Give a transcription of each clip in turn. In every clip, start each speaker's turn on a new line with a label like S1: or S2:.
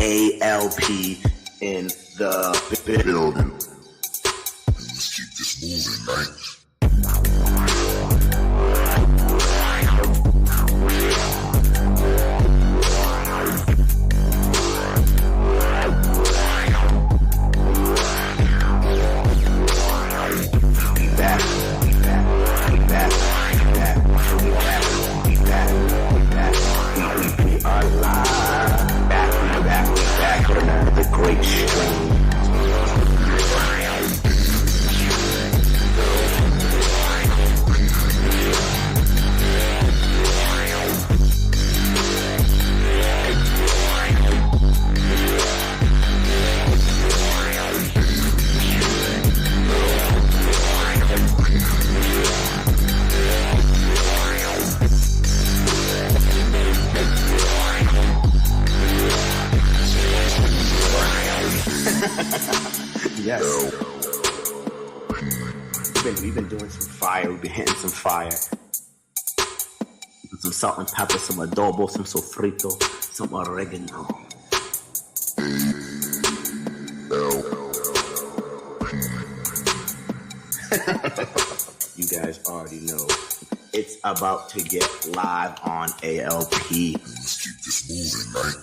S1: ALP in the building.
S2: Let's keep this moving, right?
S1: Great stream. Yes. We've been doing some fire. We've been hitting some fire. Some salt and pepper, some adobo, some sofrito, some oregano. You guys already know. It's about to get live on ALP.
S2: Let's keep this moving, right?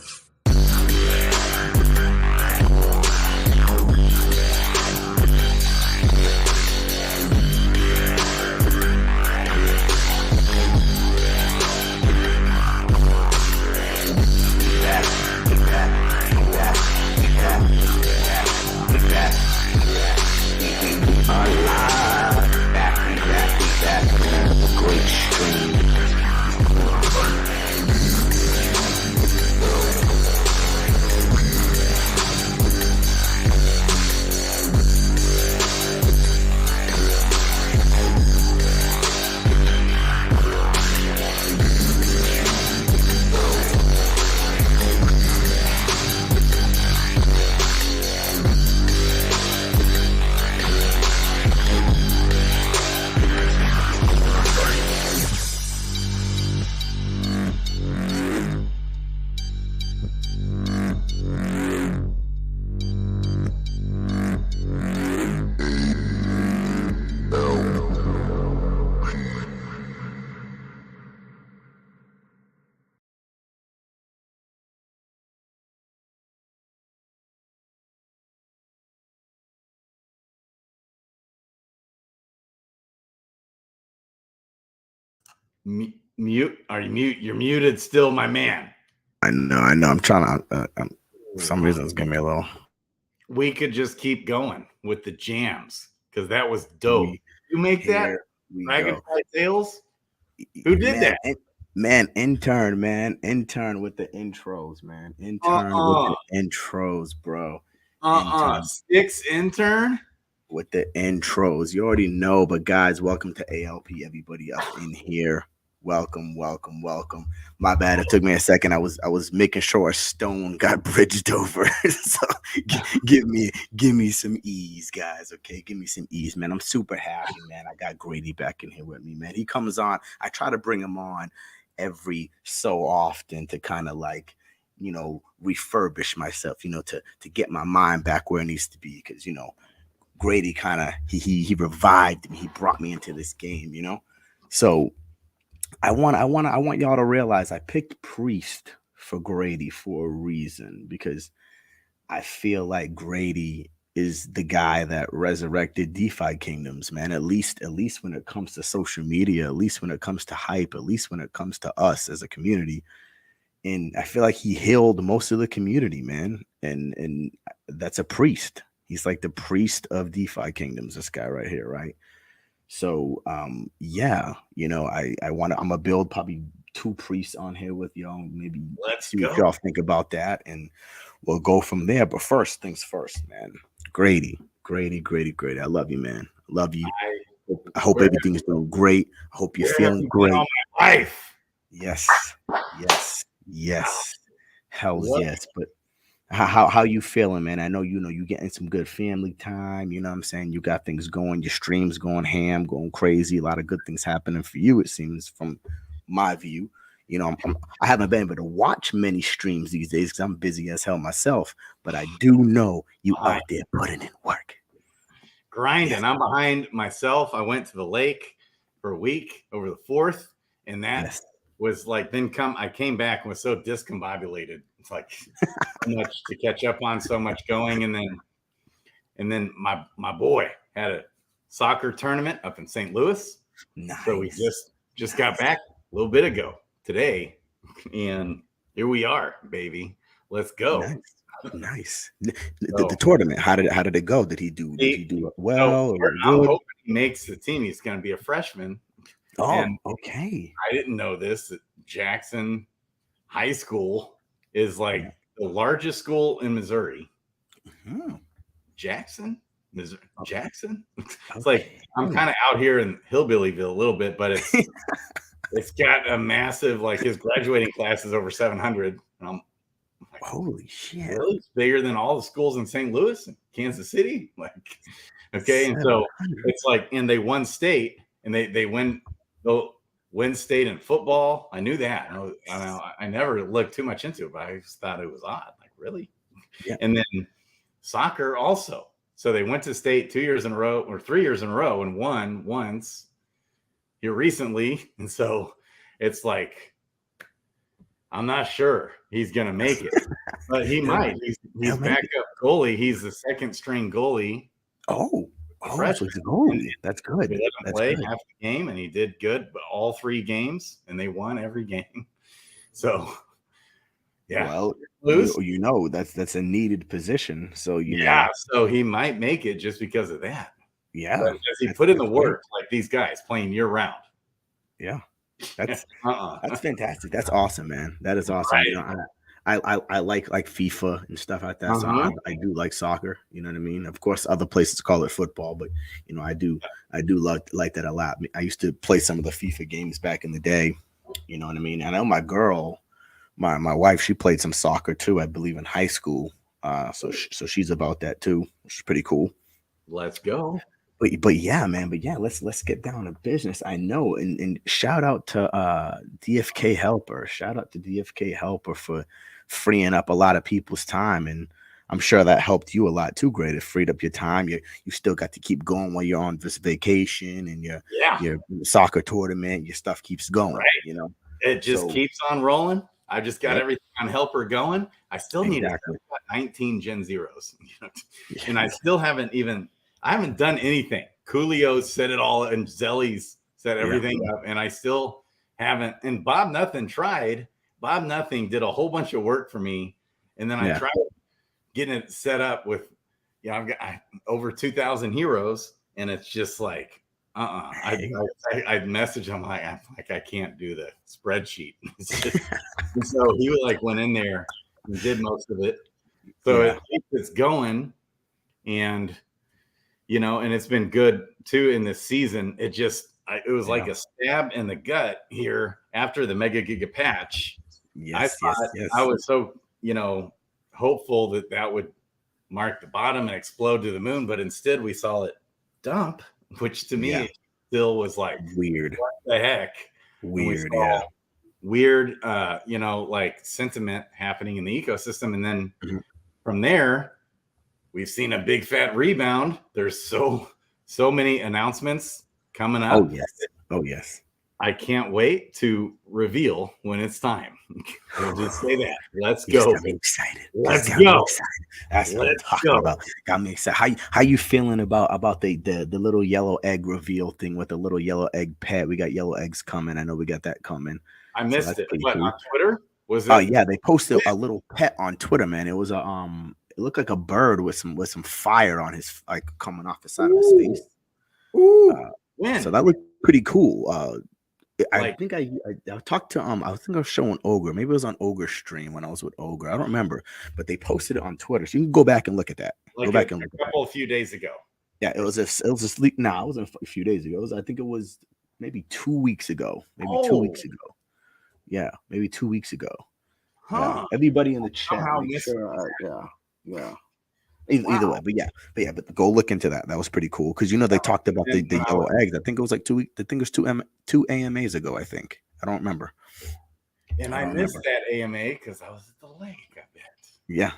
S3: Mute? Are you mute? You're muted still, my man.
S1: I know. I'm trying to. For some reason, it's giving me a little.
S3: We could just keep going with the jams because that was dope. You make that? Dragonfly Tales? Who did that?
S1: Intern with the intros, man. Intern with the intros, bro.
S3: Six intern?
S1: With the intros. You already know, but guys, welcome to ALP, everybody up in here. Welcome. My bad. It took me a second. I was making sure a stone got bridged over. So give me some ease, guys. Okay, give me some ease, man. I'm super happy, man. I got Grady back in here with me, man. He comes on. I try to bring him on every so often to kind of like, refurbish myself, to get my mind back where it needs to be, because Grady kind of he revived me. He brought me into this game, So I want y'all to realize I picked Priest for Grady for a reason, because I feel like Grady is the guy that resurrected DeFi kingdoms, man. At least when it comes to social media, at least when it comes to hype, at least when it comes to us as a community. And I feel like he healed most of the community, man. And that's a priest. He's like the priest of DeFi kingdoms, this guy right here, right? So, I'm gonna build probably 2 priests on here with y'all. Maybe
S3: let's
S1: see what y'all think about that, and we'll go from there. But first things first, man. Grady. I love you, man. I love you. I hope everything is doing great. I hope you're feeling great.
S3: All my life.
S1: Yes. Hell yes. But how you feeling, man? I know you getting some good family time. You know what I'm saying? You got things going, your streams going ham, going crazy. A lot of good things happening for you, it seems, from my view. I haven't been able to watch many streams these days because I'm busy as hell myself. But I do know you out there putting in work,
S3: grinding. Yeah. I'm behind myself. I went to the lake for a week over the 4th, and that was like I came back and was so discombobulated. It's like so much to catch up on, so much going, and then my boy had a soccer tournament up in St. Louis.
S1: Nice.
S3: So we just got back a little bit ago today, and here we are, baby. Let's go.
S1: Nice. The tournament. How did it go? Did he do well?
S3: I'm hoping he makes the team. He's going to be a freshman.
S1: Oh, okay.
S3: I didn't know this. That Jackson High School is like the largest school in Missouri.
S1: Mm-hmm.
S3: Jackson, Missouri. Jackson. It's like I'm kind of out here in Hillbillyville a little bit, but it's got a massive, like, his graduating class is over 700. And I'm like,
S1: holy shit!
S3: Really? It's bigger than all the schools in St. Louis and Kansas City. Like, okay, and so it's like, and they won state, and they win state in football. I knew that. I never looked too much into it, but I just thought it was odd. Like, really?
S1: Yeah.
S3: And then soccer also. So they went to state 2 years in a row or 3 years in a row and won once here recently. And so it's like, I'm not sure he's going to make it, but he might. He's backup goalie. He's the second string goalie.
S1: So he's a goalie. That's good.
S3: He let him play half the game, and he did good, but all 3 games, and they won every game. So, yeah.
S1: Well, that's a needed position. So
S3: so he might make it just because of that.
S1: Yeah,
S3: because he put in the work, like these guys playing year round.
S1: Yeah, that's fantastic. That's awesome, man. That is awesome.
S3: Right.
S1: I like FIFA and stuff like that. So I do like soccer. You know what I mean? Of course, other places call it football, but I do like that a lot. I used to play some of the FIFA games back in the day. You know what I mean? I know my girl, my wife, she played some soccer too, I believe, in high school. So she's about that too, which is pretty cool.
S3: Let's go.
S1: But yeah, man. But yeah, let's get down to business. I know, and shout out to DFK Helper. Shout out to DFK Helper for freeing up a lot of people's time, and I'm sure that helped you a lot too. Great, it freed up your time. You still got to keep going while you're on this vacation and your soccer tournament. Your stuff keeps going. Right.
S3: It just keeps on rolling. I just got everything on Helper going. I still need 19 Gen Zeros, and I still haven't done anything. Coolio set it all, and Zelly's set everything up, and I still haven't. And Bob Nothing tried. Bob Nothing did a whole bunch of work for me, and then I tried getting it set up with, I've got over 2,000 heroes, and it's just like, I messaged him like I can't do the spreadsheet. And so he went in there and did most of it. So it's going, and and it's been good too in this season. It was like a stab in the gut here after the Mega Giga patch. I was so hopeful that would mark the bottom and explode to the moon, but instead we saw it dump, which to me still was like
S1: weird.
S3: What the heck?
S1: Weird,
S3: weird. Like sentiment happening in the ecosystem, and then from there, we've seen a big fat rebound. There's so many announcements coming up.
S1: Oh yes.
S3: I can't wait to reveal when it's time. We'll just say that. Let's go.
S1: Got me excited.
S3: Let's go.
S1: That's what I'm talking about. Got me excited. How you feeling about the little yellow egg reveal thing with the little yellow egg pet? We got yellow eggs coming. I know we got that coming.
S3: I missed it. But cool. On Twitter was it?
S1: Oh yeah, they posted a little pet on Twitter, man. It was it looked like a bird with some fire on his, like, coming off the side of his face. So that looked pretty cool. I think I talked to I think I was showing Ogre. Maybe it was on Ogre's stream when I was with Ogre. I don't remember, but they posted it on Twitter, so you can go back and look at that. Go back and look at
S3: a few days ago.
S1: Yeah, it was a sleep. No, it wasn't a few days ago. I think it was maybe 2 weeks ago. Maybe 2 weeks ago. Yeah, maybe 2 weeks ago.
S3: Huh.
S1: Everybody in the chat. Either way, but go look into that. That was pretty cool because they talked about the yellow eggs. I think it was like 2 weeks. I think it was two AMAs ago. I think, I don't remember.
S3: And
S1: I
S3: I
S1: don't
S3: missed
S1: remember.
S3: that AMA because I was at the lake, I bet.
S1: Yeah,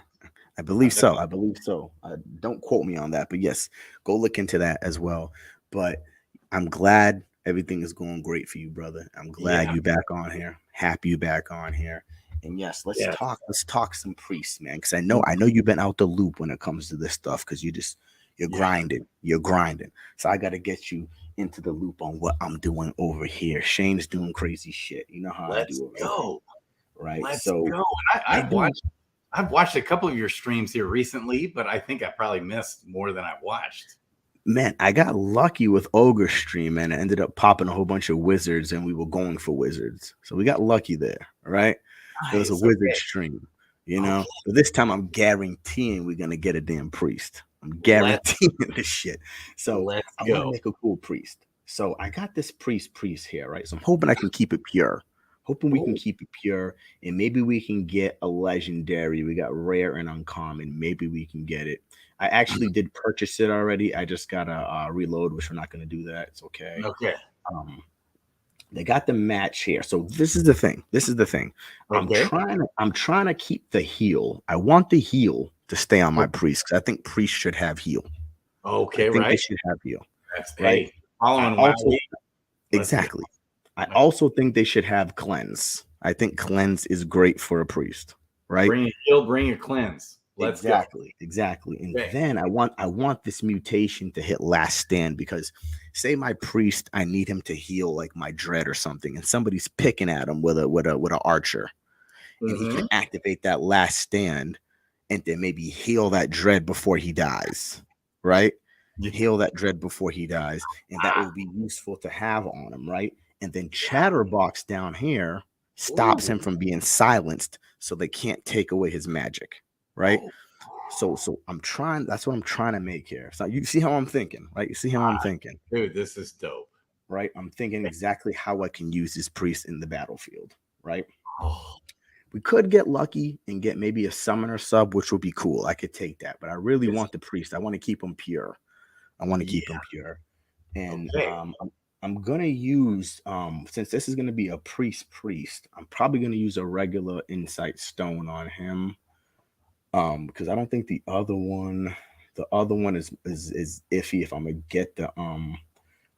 S1: I believe
S3: That's
S1: so. I believe so. Don't quote me on that, but yes, go look into that as well. But I'm glad everything is going great for you, brother. I'm glad
S3: yeah,
S1: you back on here. Happy you back on here. And yes, let's
S3: yeah.
S1: talk. Let's talk some priests, man. Because I know you've been out the loop when it comes to this stuff. Because you're
S3: Yeah.
S1: grinding. You're grinding. So I got to get you into the loop on what I'm doing over here. Shane's doing crazy shit. You know how I
S3: Let's
S1: do over here,
S3: go.
S1: right?
S3: Let's
S1: So
S3: go. And
S1: I do.
S3: I've watched a couple of your streams here recently, but I think I probably missed more than I've watched.
S1: Man, I got lucky with Ogre Stream and it ended up popping a whole bunch of wizards and we were going for wizards. So we got lucky there, right? It was a
S3: Nice.
S1: wizard
S3: Okay.
S1: stream, you
S3: Okay.
S1: know? But this time I'm guaranteeing we're gonna get a damn priest. I'm
S3: Let
S1: guaranteeing this shit. So
S3: let's
S1: I want to
S3: go.
S1: make a cool priest. So I got this priest here, right? So I'm hoping I can keep it pure. Hoping we can
S3: Oh,
S1: keep it pure and maybe we can get a legendary. We got rare and uncommon. Maybe we can get it. I actually did purchase it already. I just gotta reload, which we're not gonna do that. It's okay.
S3: okay.
S1: Um, they got the match here. So this is the thing. This is the thing.
S3: Okay.
S1: I'm trying to keep the heal. I want the heal to stay on my
S3: Oh,
S1: priest because I think priests should have heal. I
S3: okay,
S1: think they
S3: right.
S1: should have heal,
S3: That's
S1: right?
S3: hey,
S1: I
S3: following WoW.
S1: also
S3: Let's go.
S1: exactly. I also think they should have cleanse. I think cleanse is great for a priest, right?
S3: Bring a heal, bring a cleanse. Let's go.
S1: Exactly, exactly. And
S3: Okay.
S1: then I want this mutation to hit last stand because say my priest, I need him to heal like my dread or something, and somebody's picking at him with a archer, and he can
S3: Mm-hmm.
S1: activate that last stand and then maybe heal that dread before he dies, right?
S3: Yeah.
S1: Heal that dread before he dies, and that will be useful to have on him, right? And then Chatterbox down here stops
S3: Ooh.
S1: him from being silenced, so they can't take away his magic, right?
S3: Oh,
S1: So I'm trying. That's what I'm trying to make here. So you see how I'm thinking, right? You see how I'm thinking,
S3: dude, this is dope.
S1: right? I'm thinking exactly how I can use this priest in the battlefield, right?
S3: Oh,
S1: We could get lucky and get maybe a summoner sub, which would be cool. I could take that, but I really
S3: it's
S1: want the priest. I want to keep him pure. I want to keep
S3: yeah.
S1: him pure, and
S3: Okay.
S1: I'm gonna use since this is gonna be a priest. I'm probably gonna use a regular insight stone on him. Because I don't think the other one is iffy if I'm gonna get the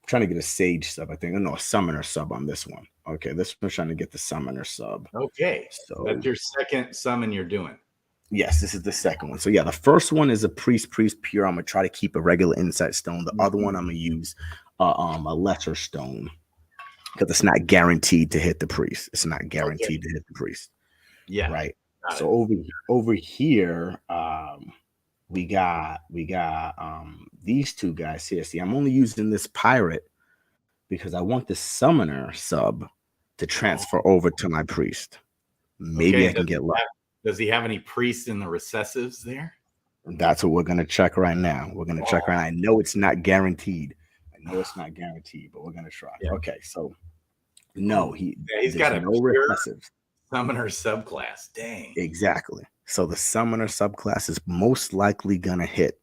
S1: trying to get a sage sub, I think. No, a summoner sub on this one. Okay, this one's trying to get the summoner sub.
S3: Okay.
S1: So
S3: That's your second summon you're doing.
S1: yes, this is the second one. So yeah, the first one is a priest pure. I'm gonna try to keep a regular insight stone. The other one
S3: Mhm.
S1: I'm gonna use a lesser stone because it's not guaranteed to hit the priest. It's not
S3: Okay.
S1: guaranteed to hit the priest,
S3: Yeah.
S1: right?
S3: Got
S1: So
S3: it.
S1: over here, we got these two guys here. See, I'm only using this pirate because I want the summoner sub to
S3: Oh,
S1: transfer over to my priest.
S3: okay.
S1: Maybe I
S3: And
S1: can get lucky.
S3: does he have any priests in the recessives there?
S1: That's what we're gonna check right now. We're gonna check
S3: Oh,
S1: right now. I know it's not guaranteed. I know it's not guaranteed, but we're gonna try.
S3: yeah.
S1: Okay, so no,
S3: Oh, yeah, he's
S1: there's
S3: got a
S1: no
S3: pure
S1: recessives.
S3: summoner subclass. Dang.
S1: Exactly. So the summoner subclass is most likely gonna hit.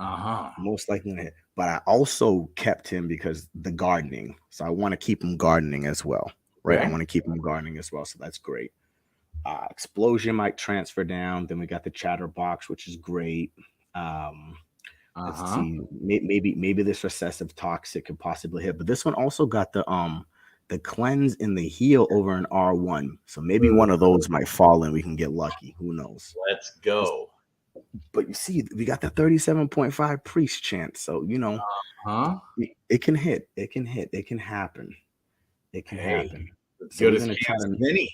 S3: Uh-huh.
S1: Most likely gonna hit. But I also kept him because the gardening. So I want to keep him gardening as well. Right. I
S3: Okay.
S1: want to keep him gardening as well. So that's great. Explosion might transfer down. Then we got the chatterbox, which is great. Um, let's
S3: Uh-huh.
S1: see. Maybe this recessive toxic could possibly hit. But this one also got the cleanse and the heal over an R1. So maybe one of those might fall and we can get lucky. Who knows?
S3: Let's go.
S1: But you see, we got the 37.5 priest chance. So,
S3: Huh?
S1: it can hit. It can hit. It can happen. It can
S3: Hey,
S1: happen.
S3: as
S1: So
S3: good
S1: we're
S3: as
S1: gonna try
S3: Kansas
S1: to
S3: Mini.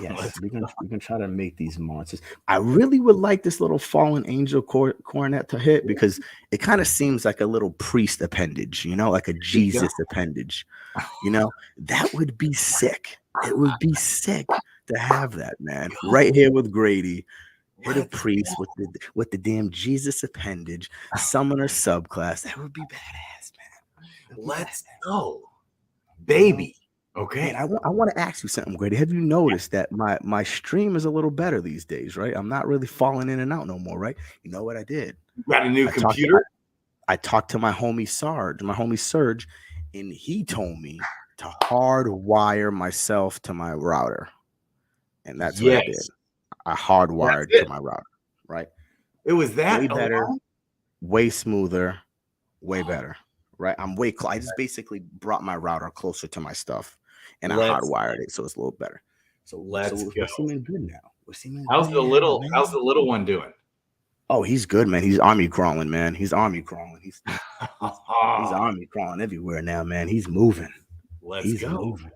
S1: yes,
S3: Let's
S1: we can try to make these monsters. I really would like this little fallen angel coronet to hit because it kind of seems like a little priest appendage, like a
S3: there you go.
S1: Jesus appendage. That would be sick. It would be sick to have that, man. Right here with Grady. Hit a
S3: Let's
S1: priest with the damn Jesus appendage, summoner subclass. That would be badass, man. It would be
S3: let's
S1: badass.
S3: go.
S1: You know,
S3: Baby.
S1: man.
S3: Okay.
S1: I want to ask you something, Grady. Have you noticed that my stream is a little better these days, right? I'm not really falling in and out no more, right? You know what I did?
S3: You got a new
S1: I talked to
S3: computer?
S1: I talked to my homie Serge, and he told me to hardwire myself to my router. and that's what I did.
S3: Yes,
S1: I
S3: that's
S1: hardwired to
S3: it.
S1: my router, right?
S3: It was
S1: Way
S3: that
S1: better,
S3: alone.
S1: way smoother, way better, right? I just basically brought my router closer to my stuff, and I
S3: Let's
S1: hardwired it so it's a little better. So
S3: let's go.
S1: we're seeming good now. We're seeming
S3: How's
S1: good
S3: the
S1: now,
S3: little How's
S1: man.
S3: the little one doing?
S1: Oh, he's good, man. He's army crawling, man. He's army crawling. He's army crawling everywhere now, man. He's moving.
S3: Let's
S1: He's
S3: go.
S1: moving.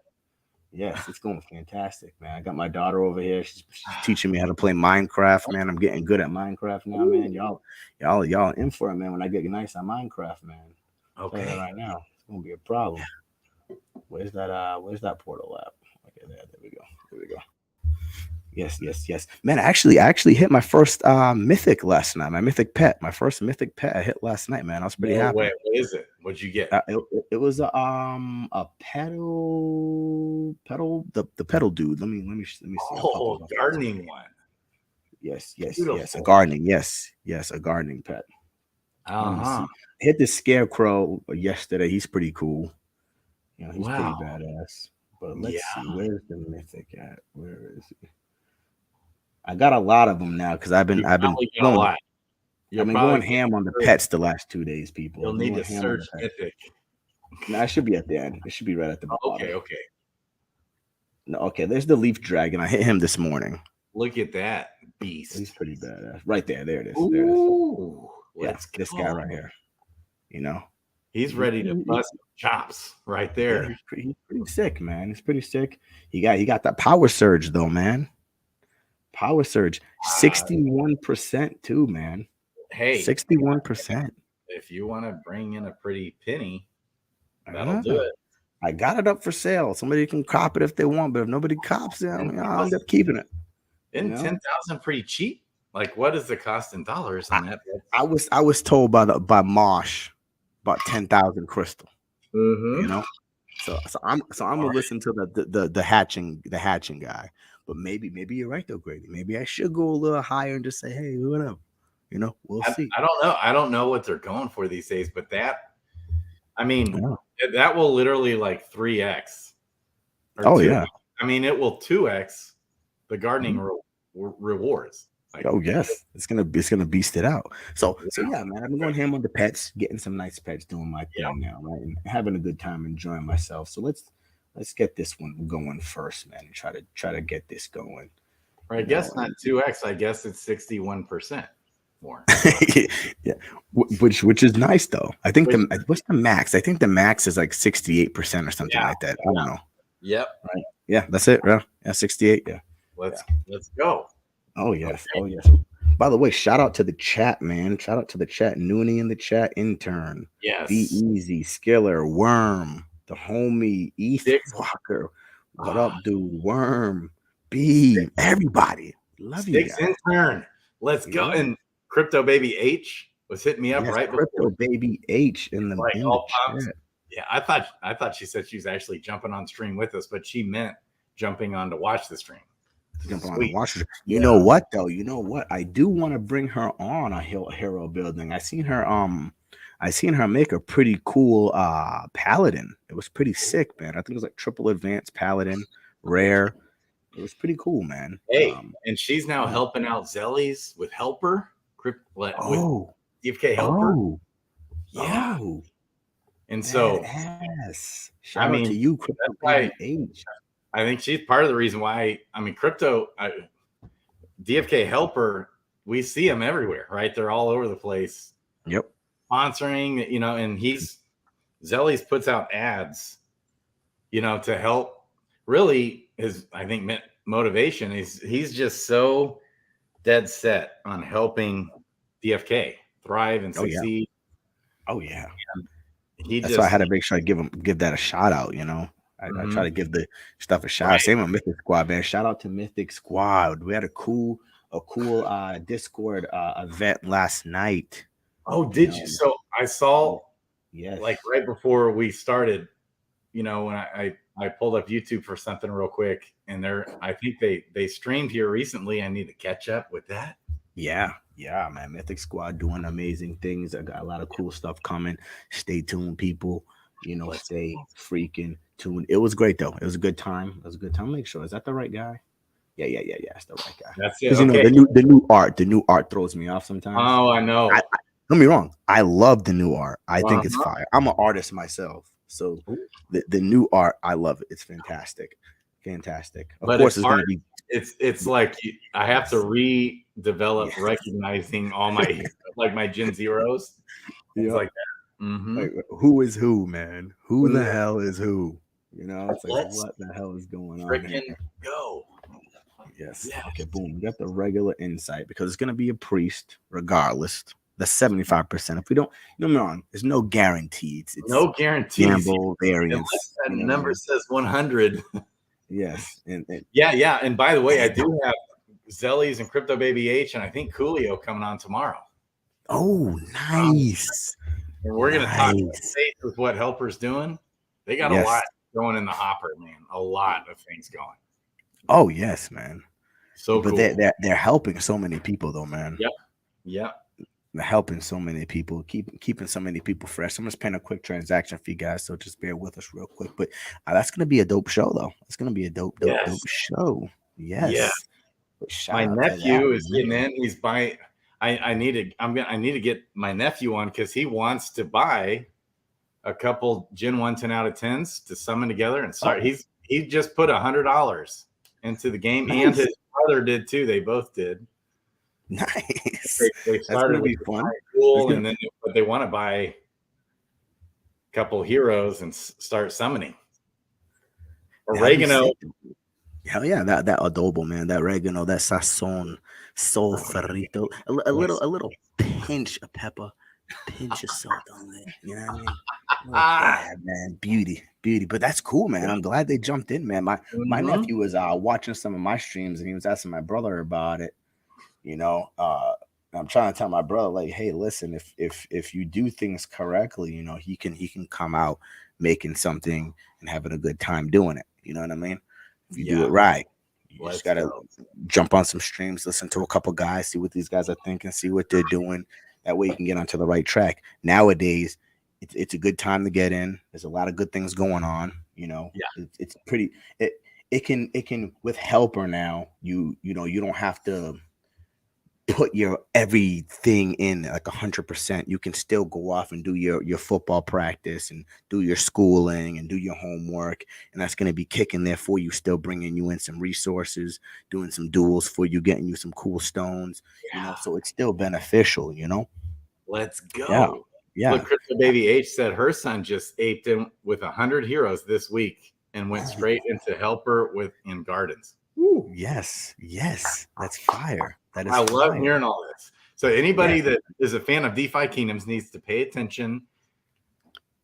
S1: Yes, it's going fantastic, man. I got my daughter over here. She's teaching me how to play Minecraft, man. I'm getting good at Minecraft now, man. Y'all in for it, man. When I get nice at Minecraft, man. I'll tell you that
S3: Okay.
S1: right now. It's gonna be a problem. Where's that portal at? Okay, there we go. There we go. Yes. Man, I actually hit my first mythic last night. My mythic pet. My first mythic pet I hit last night, man. I was pretty
S3: No way.
S1: happy.
S3: What is it? What'd you get?
S1: It was a pedal the pedal dude. Let me see. I'll pop
S3: Oh,
S1: it up on screen.
S3: gardening one.
S1: Yes. A
S3: Beautiful.
S1: gardening. Yes, a gardening pet. Let me
S3: Uh-huh.
S1: see. I hit the scarecrow yesterday. He's pretty cool. He's pretty
S3: Wow.
S1: badass. But
S3: Yeah.
S1: let's see. Where's the mythic at? Where is he? I got a lot of them now because
S3: You probably got a
S1: going
S3: lot. You'll
S1: I've been
S3: probably
S1: going
S3: need
S1: ham on the
S3: to search,
S1: pets the last 2 days, people.
S3: you'll
S1: I've been
S3: need
S1: going
S3: to
S1: ham on
S3: search
S1: the pets.
S3: Mythic.
S1: No, it should be at the end. It should be right at the bottom.
S3: Okay.
S1: No, okay, there's the leaf dragon. I hit him this morning.
S3: Look at that
S1: He's
S3: beast.
S1: pretty badass. Right there. There it is. There it is.
S3: Ooh.
S1: Yeah,
S3: Let's
S1: this
S3: go.
S1: guy right here.
S3: He's ready to bust chops right
S1: Yeah,
S3: there.
S1: he's pretty sick, man. He's pretty sick. He got that power surge though, man. Power surge,
S3: Uh,
S1: 61% too, man.
S3: hey,
S1: 61%.
S3: if you want to bring in a pretty penny, that'll do
S1: Ah,
S3: it.
S1: I got it up for sale. Somebody can cop it if they want, but if nobody cops it,
S3: And
S1: I'll end
S3: plus,
S1: up keeping it.
S3: isn't 10,000 pretty cheap? Like, what is the cost in dollars
S1: I,
S3: on that?
S1: I was told by Mosh about 10,000 crystal.
S3: Mm-hmm.
S1: So I'm gonna listen to the hatching guy. But maybe you're right though, Grady. Maybe I should go a little higher and just say, hey, whatever. We'll see.
S3: I don't know. I don't know what they're going for these days, but I mean,
S1: Yeah.
S3: that will literally like 3x or
S1: Oh
S3: 2.
S1: yeah.
S3: I mean, it will 2x the gardening
S1: Mhm.
S3: rewards. Like,
S1: Oh yes, it's gonna beast it out. So yeah, man, I've been going ham on the pets, getting some nice pets, doing my thing now, right, and having a good time, enjoying myself. So let's get this one going first, man, and try to get this going.
S3: or I guess not 2x. I guess it's 61% more.
S1: Yeah, which is nice though. I think what's the max? I think the max is like 68% or something like that. I don't know.
S3: Yep.
S1: Right? Yeah, that's it. Yeah, 68. Yeah.
S3: Let's go.
S1: Oh yes.
S3: Okay.
S1: Oh yes. By the way, shout out to the chat, man. Shout out to the chat. Noonie in the chat, intern.
S3: Yes.
S1: Be easy, Skiller, Worm, the homie, Eth Walker. What up, dude? Worm, B, everybody. Love you guys.
S3: Intern. Let's go. And Crypto Baby H was hitting me up right
S1: Crypto
S3: before.
S1: Baby H in the,
S3: like
S1: in
S3: all
S1: the
S3: pops.
S1: chat.
S3: Yeah, I thought she said she was actually jumping on stream with us, but she meant jumping on to watch the stream.
S1: Jump on and watch her. You know what though? You know what? I do want to bring her on a hero building. I seen her make a pretty cool paladin. It was pretty sick, man. I think it was like triple advanced paladin, rare. It was pretty cool, man.
S3: Hey, and she's now helping out Zellies with Helper. With DFK Helper.
S1: Oh,
S3: yeah.
S1: Oh,
S3: and so
S1: yes. Shout out to you, Crypto Baby H.
S3: I think she's part of the reason why. I mean, DFK Helper, we see them everywhere, right? They're all over the place.
S1: Yep.
S3: Sponsoring, and Zellies puts out ads, to help. Really, I think motivation is he's just so dead set on helping DFK thrive and succeed.
S1: Oh yeah.
S3: That's
S1: why I had to make sure I give that a shout out, I try to give the stuff a shout out. Same with Mythic Squad, man. Shout out to Mythic Squad. We had a cool Discord event last night.
S3: Oh, did you? So I saw, like right before we started, when I pulled up YouTube for something real quick, and I think they streamed here recently. I need to catch up with that.
S1: Yeah, man. Mythic Squad doing amazing things. I got a lot of cool stuff coming. Stay tuned, people. Stay freaking tuned. It was great though. It was a good time. Make sure, is that the right guy? Yeah. That's the right guy.
S3: That's it.
S1: Because you know
S3: Okay.
S1: the new art throws me off sometimes.
S3: Oh, I
S1: I,
S3: know.
S1: I don't get me wrong. I love the new art. I think it's
S3: Uh-huh.
S1: fire. I'm an artist myself, so the new art, I love it. It's fantastic, fantastic. Of
S3: But
S1: course,
S3: it's
S1: it's
S3: hard.
S1: gonna be
S3: It's like I have to
S1: yes,
S3: redevelop
S1: yes,
S3: recognizing all my like my Gen Zeros. Things
S1: yep.
S3: like that. Mm-hmm.
S1: Like who is who, man? Who the
S3: Mm,
S1: hell is who? You know, it's like
S3: let's
S1: what the hell is going on
S3: freaking
S1: here?
S3: go.
S1: Yes.
S3: Yeah.
S1: Okay, boom. We got the regular insight because it's gonna be a priest regardless. That's 75%. If we don't, no, no, there's no guarantees. It's
S3: No guarantees here.
S1: gamble
S3: Unless
S1: variance.
S3: that
S1: You know what I
S3: number
S1: mean?
S3: says 100.
S1: Yes. And
S3: Yeah. And by the way, I do have Zellies and Crypto Baby H, and I think Coolio coming on tomorrow.
S1: oh,
S3: Um,
S1: nice.
S3: and we're going to talk
S1: Nice.
S3: faith with what Helper's doing. They got a
S1: Yes.
S3: lot going in the hopper, man. A lot of things going.
S1: Oh, yes, man.
S3: So
S1: But
S3: cool.
S1: they're helping so many people though, man.
S3: Yep.
S1: They're helping so many people, keeping so many people fresh. I'm just paying a quick transaction for you guys, so just bear with us real quick. But that's gonna be a dope show, though. It's gonna be a dope
S3: Yes.
S1: show.
S3: Yeah.
S1: Yes. But shout
S3: My
S1: out to
S3: nephew
S1: that,
S3: is
S1: man.
S3: getting in. He's buying. I need to get my nephew on because he wants to buy a couple Gen 1 10 out of 10s to summon together and start.
S1: Oh,
S3: He just put $100 into the game, and
S1: nice,
S3: his brother did too. They both did.
S1: nice.
S3: They
S1: That's
S3: started
S1: gonna
S3: with
S1: be
S3: the
S1: fun.
S3: tool, and then but they want to buy a couple heroes and start summoning.
S1: That'd be
S3: Oregano.
S1: sick. Hell yeah, that adobo, man, that oregano, that sazon, sulfurito, a little pinch of pepper, pinch of salt on it. You know what I mean? A little dab, man. Beauty. But that's cool, man. I'm glad they jumped in, man. My
S3: Mhm.
S1: nephew was watching some of my streams and he was asking my brother about it. You know, I'm trying to tell my brother, like, hey, listen, if you do things correctly, you know, he can come out making something and having a good time doing it. You know what I mean? If you do it
S3: Yeah.
S1: right, you just
S3: Let's
S1: gotta
S3: go.
S1: jump on some streams, listen to a couple guys, see what these guys are thinking, see what they're doing. That way you can get onto the right track. Nowadays, it's a good time to get in. There's a lot of good things going on. You know,
S3: Yeah.
S1: it's pretty. It can with helper now. You know you don't have to put your everything in like 100%. You can still go off and do your football practice and do your schooling and do your homework, and that's going to be kicking there for you, still bringing you in some resources, doing some duels for you, getting you some cool stones, you know,
S3: Yeah.
S1: so it's still beneficial, you know.
S3: Let's
S1: Yeah,
S3: go. Look,
S1: yeah.
S3: Crypto Baby H said her son just aped him with 100 heroes this week and went
S1: Oh,
S3: straight into helper with in gardens.
S1: yes, that's fire. That is
S3: I love
S1: fire.
S3: hearing all this. So anybody
S1: Yes,
S3: that is a fan of DeFi Kingdoms needs to pay attention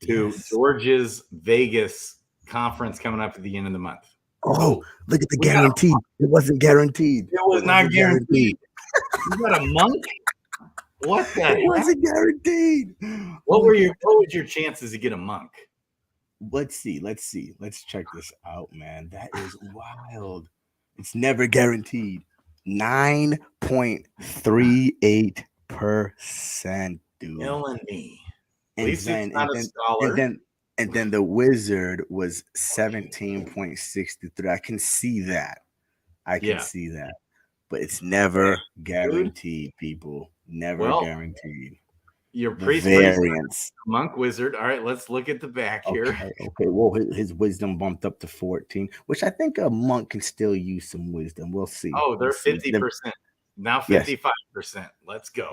S3: to
S1: yes.
S3: George's Vegas conference coming up at the end of the month.
S1: Oh,
S3: Oh,
S1: look at the
S3: we got a,
S1: guaranteed. It wasn't guaranteed.
S3: it
S1: It
S3: was not
S1: wasn't guaranteed.
S3: guaranteed. You got a monk? What the
S1: It
S3: heck?
S1: wasn't guaranteed. Oh,
S3: What was your chances to get a monk?
S1: let's see. Let's check this out, man. That is wild. It's never guaranteed. 9.38%, dude.
S3: Killing me. At
S1: And
S3: least he's
S1: then and
S3: not a
S1: then and
S3: scholar.
S1: then and then the wizard was 17.63. I can see that. I can
S3: Yeah.
S1: see that. But it's never
S3: Dude.
S1: guaranteed, people. Never
S3: Well,
S1: guaranteed.
S3: your
S1: The
S3: priest pretty
S1: variance.
S3: monk wizard. All right, let's look at the back here.
S1: Okay. Well, his wisdom bumped up to 14, which I think a monk can still use some wisdom. We'll see.
S3: Oh,
S1: We'll
S3: they're
S1: see.
S3: 50%. Now
S1: Yes.
S3: 55%. Let's go.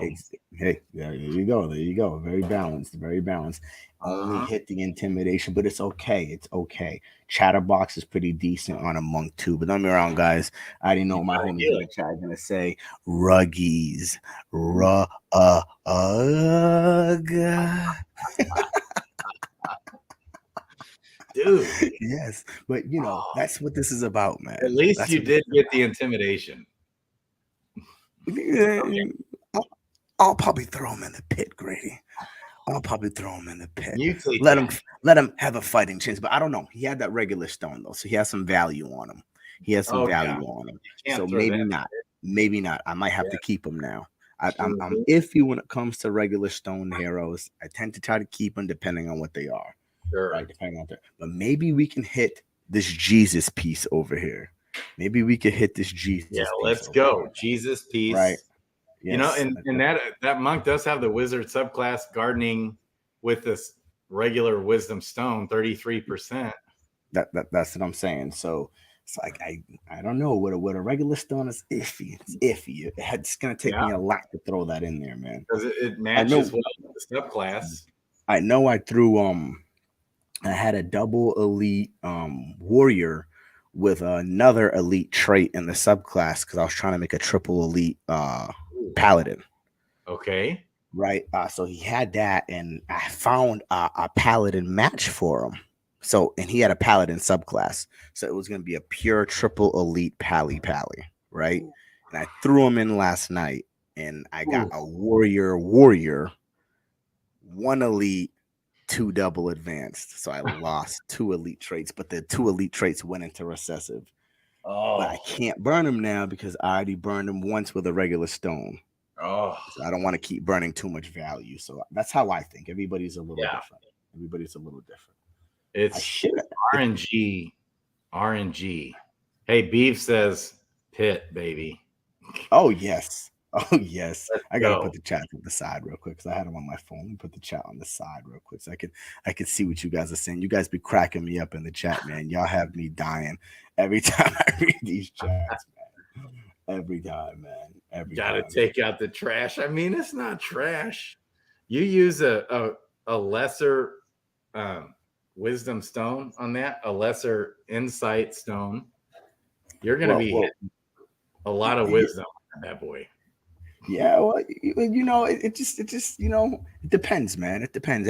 S1: Hey, there you go. There you go. Very balanced. Very balanced. Only hit the intimidation, but it's okay. It's okay. Chatterbox is pretty decent on a monk too. But don't be wrong, guys. I already know
S3: You
S1: what my
S3: gotta
S1: homies
S3: get
S1: in the
S3: it.
S1: chat are gonna say. Ruggies.
S3: Dude,
S1: Yes, but you know that's what this is about,
S3: at
S1: man.
S3: least
S1: That's
S3: you
S1: what this
S3: did
S1: is
S3: get the intimidation. Okay.
S1: about. I'll probably throw him in the pit, Grady. I'll probably throw him in the pit.
S3: Mutate
S1: Let him
S3: that.
S1: let him have a fighting chance. But I don't know. He had that regular stone though, so he has some value on him. He has some
S3: Oh, yeah.
S1: value on him.
S3: You
S1: So
S3: can't throw
S1: maybe
S3: that.
S1: not. Maybe not. I might have
S3: Yeah,
S1: to keep him now. I'm
S3: sure.
S1: iffy when it comes to regular stone heroes. I tend to try to keep them depending on what they are,
S3: Sure.
S1: right? Depending on their. But maybe we can hit this Jesus piece over here. Maybe we could hit this
S3: Yeah,
S1: Jesus piece
S3: let's
S1: over
S3: go.
S1: here.
S3: Jesus
S1: Right.
S3: piece.
S1: Yes.
S3: And that monk does have the wizard subclass gardening with this regular wisdom stone, 33%.
S1: That's what I'm saying. So it's like I don't know what a regular stone is iffy. It's iffy. It's gonna take
S3: Yeah,
S1: me a lot to throw that in there, man.
S3: because it
S1: I
S3: matches
S1: know
S3: well with the subclass.
S1: I know I threw I had a double elite warrior with another elite trait in the subclass because I was trying to make a triple elite
S3: Ooh,
S1: paladin.
S3: okay.
S1: Right. So he had that, and I found a paladin match for him. So, and he had a paladin subclass, so it was going to be a pure triple elite pally, right? And I threw him in last night, and I got
S3: Ooh.
S1: a warrior, one elite, two double advanced. So I lost two elite traits, but the two elite traits went into recessive. But I
S3: Oh,
S1: can't burn them now because I already burned them once with a regular stone.
S3: oh,
S1: So I don't want to keep burning too much value. So that's how I think. Everybody's a little
S3: yeah.
S1: different. Everybody's a little different. I
S3: It's
S1: should.
S3: RNG. RNG. Hey, Beef says pit, baby.
S1: Oh yes. Oh yes.
S3: Let's
S1: I gotta
S3: go.
S1: put the chat to the side real quick because I had them on my phone. Let me put the chat on the side real quick so I could see what you guys are saying. You guys be cracking me up in the chat, man. Y'all have me dying every time I read these chats, man. Every time, man. Every
S3: Got to
S1: time.
S3: take out the trash. I mean, it's not trash. You use a lesser wisdom stone on that, a lesser insight stone. You're going to be hitting a lot of wisdom on that boy.
S1: Yeah, well, it just, it depends, man. It depends.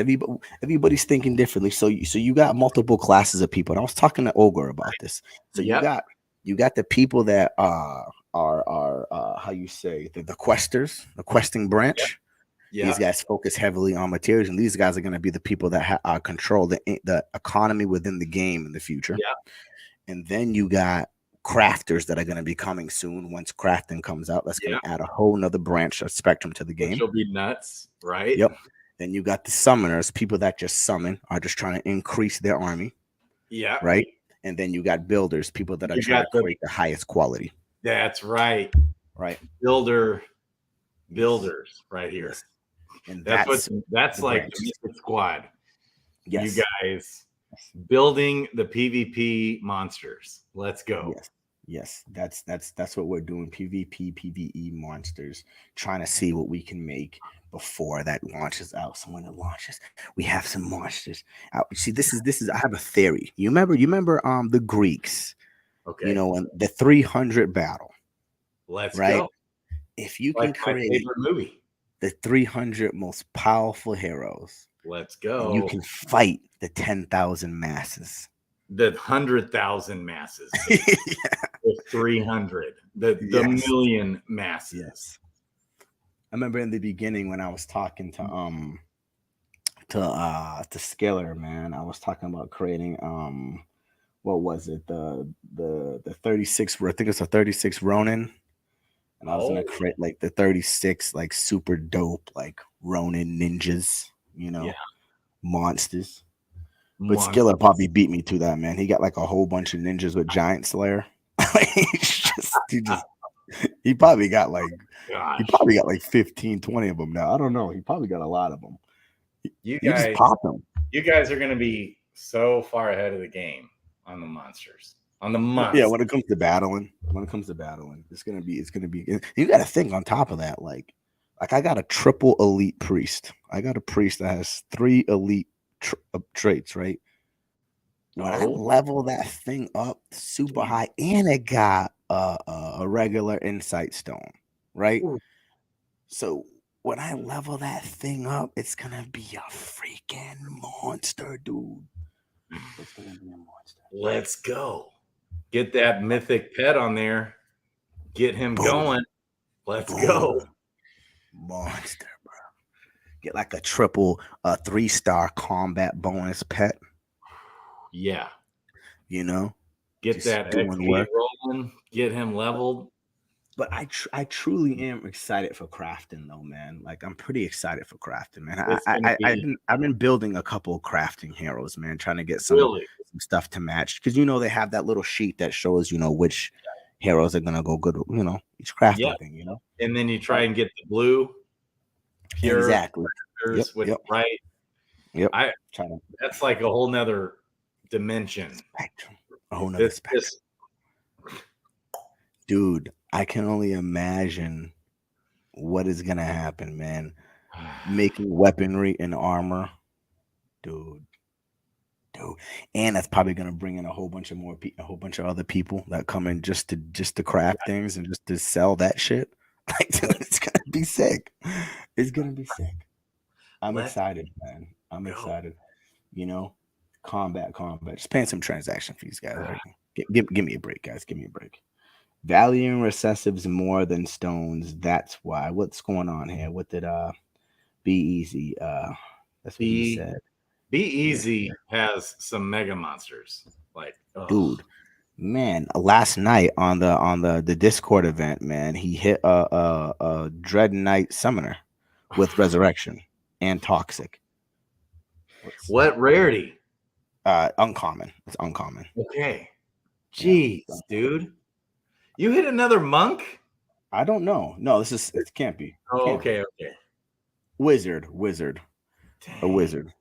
S1: Everybody's thinking differently. So you got multiple classes of people. And I was talking to Ogre about this. So
S3: Yep.
S1: you got the people that are how you say the questers, the questing branch.
S3: Yep.
S1: These guys focus heavily on materials, and these guys are going to be the people that control the economy within the game in the future.
S3: Yep.
S1: And then you got crafters that are going to be coming soon once crafting comes out. That's going to add a whole nother branch of spectrum to the game.
S3: Which will be nuts, right?
S1: Yep. Then you got the summoners, people that just summon, are just trying to increase their army.
S3: Yeah.
S1: Right. And then you got builders, people that are trying to create the highest quality.
S3: That's right.
S1: Right.
S3: Builders right here.
S1: Yes. And
S3: that's like the Mythic squad.
S1: Yes.
S3: You guys building the PvP monsters. Let's go.
S1: Yes. That's what we're doing. PvP, PvE monsters, trying to see what we can make before that launches out. So when it launches, we have some monsters out. See, this is I have a theory. You remember the Greeks,
S3: okay,
S1: and the 300 battle.
S3: Let's
S1: right?
S3: Go.
S1: If you can create
S3: movie,
S1: the 300 most powerful heroes,
S3: let's go.
S1: And you can fight the 10,000 masses.
S3: The 100,000 masses. The 300. The million masses.
S1: Yes. I remember in the beginning when I was talking to Skiller, man, I was talking about creating what was it? The 36, I think it's a 36 Ronin. And I was gonna create like the 36 like super dope like Ronin ninjas, monsters. But Skiller probably beat me to that, man. He got like a whole bunch of ninjas with Giant Slayer. he probably got like 15, 20 of them now. I don't know. He probably got a lot of them.
S3: You
S1: just pop them.
S3: You guys are gonna be so far ahead of the game on the monsters. On the monsters.
S1: Yeah, when it comes to battling, it's gonna be. You got to think on top of that, like I got a triple elite priest. I got a priest that has 3 elite traits, right? When I level that thing up super high, and it got a regular insight stone, right? Ooh. So when I level that thing up, it's gonna be a freaking monster, dude. It's gonna be a monster.
S3: Let's go. Get that mythic pet on there. Get him going. Let's go.
S1: Monster, bro. Get like a triple 3-star combat bonus pet.
S3: Yeah.
S1: Get
S3: that XP rolling. Get him leveled.
S1: But I truly am excited for crafting though, man. Like I'm pretty excited for crafting, man.
S3: It's gonna be
S1: I've been building a couple of crafting heroes, man, trying to get
S3: really,
S1: some stuff to match because they have that little sheet that shows which heroes are gonna go good, each
S3: yeah.
S1: crafting thing,
S3: And then you try
S1: Right.
S3: and get the blue pure
S1: Exactly. Yep,
S3: with
S1: yep,
S3: bright.
S1: yep.
S3: I
S1: Trying to
S3: That's like a whole nother dimension.
S1: spectrum, a whole nother
S3: This
S1: spectrum,
S3: this
S1: dude. I can only imagine what is gonna happen, man. Making weaponry and armor, dude. Dude, and that's probably gonna bring in a whole bunch of a whole bunch of other people that come in just to craft things and just to sell that shit. Like, dude, it's gonna be sick. It's gonna be sick. I'm
S3: let's
S1: excited, man. I'm
S3: go.
S1: excited. You know, combat. Just paying some transaction fees, guys. All right, give me a break, guys. Give me a break. Valuing recessives more than stones. That's why. What's going on here? What did Be Easy? That's what he
S3: Be
S1: said.
S3: Be
S1: Yeah,
S3: Easy has some mega monsters. Like, oh,
S1: dude. Man, last night on the Discord event, man, he hit a Dread Knight Summoner with Resurrection and Toxic. Let's see.
S3: what rarity?
S1: Uncommon. It's uncommon.
S3: Okay.
S1: Yeah.
S3: Jeez, dude. You hit another monk?
S1: I don't know. No, it can't be.
S3: Oh,
S1: Can't be.
S3: okay, okay.
S1: Wizard. A
S3: Dang.
S1: wizard.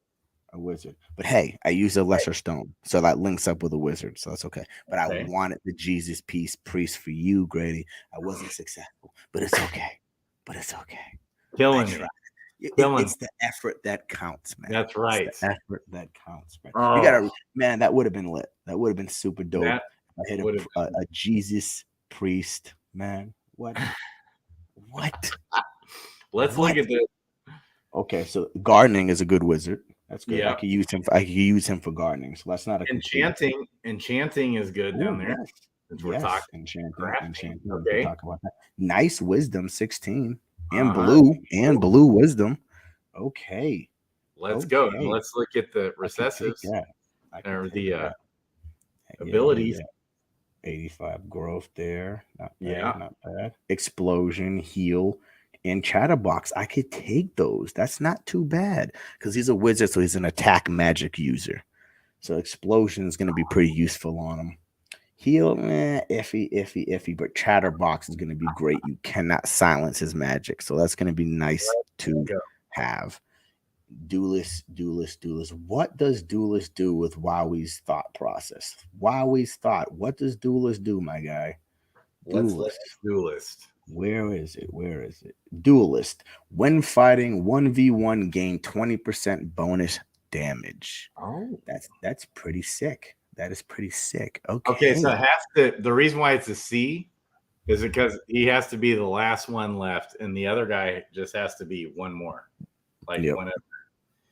S1: A wizard. But hey, I use a lesser stone. So that links up with a wizard. So that's okay. But I
S3: Okay.
S1: wanted the Jesus peace priest for you, Grady. I wasn't successful. But it's okay. I
S3: Killing
S1: tried.
S3: me. Killing me.
S1: It's the effort that counts, man.
S3: That's
S1: It's
S3: right.
S1: the effort that counts, man. You
S3: Oh,
S1: gotta, man. That would have been lit. That would have been super dope.
S3: that
S1: If I hit
S3: would have
S1: a Jesus priest, man. What? What?
S3: let's look
S1: What?
S3: at this.
S1: Okay, so gardening is a good wizard. That's good.
S3: Yeah.
S1: I could use him for gardening. So that's not a complete.
S3: Enchanting is good down
S1: Oh
S3: there
S1: yes,
S3: since we're
S1: yes.
S3: talking crafting.
S1: Enchanting. We can
S3: Okay.
S1: talk about that. Nice wisdom, 16,
S3: Uh-huh.
S1: and blue wisdom. Okay.
S3: Let's go. And
S1: Okay,
S3: let's look at the
S1: I could take
S3: recessives
S1: that. I could
S3: or
S1: take
S3: the
S1: that.
S3: abilities.
S1: Yeah. 85 growth there. Not
S3: Yeah.
S1: bad, not bad. Explosion, heal, and chatterbox. I could take those. That's not too bad because he's a wizard, so he's an attack magic user. So explosion is going to be pretty useful on him. Heal, iffy. But chatterbox is going to be great. You cannot silence his magic, so that's going to be nice
S3: Let's
S1: to
S3: go.
S1: have. Duelist. What does Duelist do with Wowie's thought process? Wowie's thought. What does Duelist do, my guy?
S3: Let's look
S1: Duelist.
S3: at duelist.
S1: Where is it? Duelist. When fighting 1v1, gain 20% bonus damage.
S3: Oh.
S1: That's pretty sick. That is pretty sick.
S3: Okay, so
S1: Okay.
S3: it has to the reason why it's a C is because he has to be the last one left, and the other guy just has to be one more. Like
S1: Yep.
S3: whenever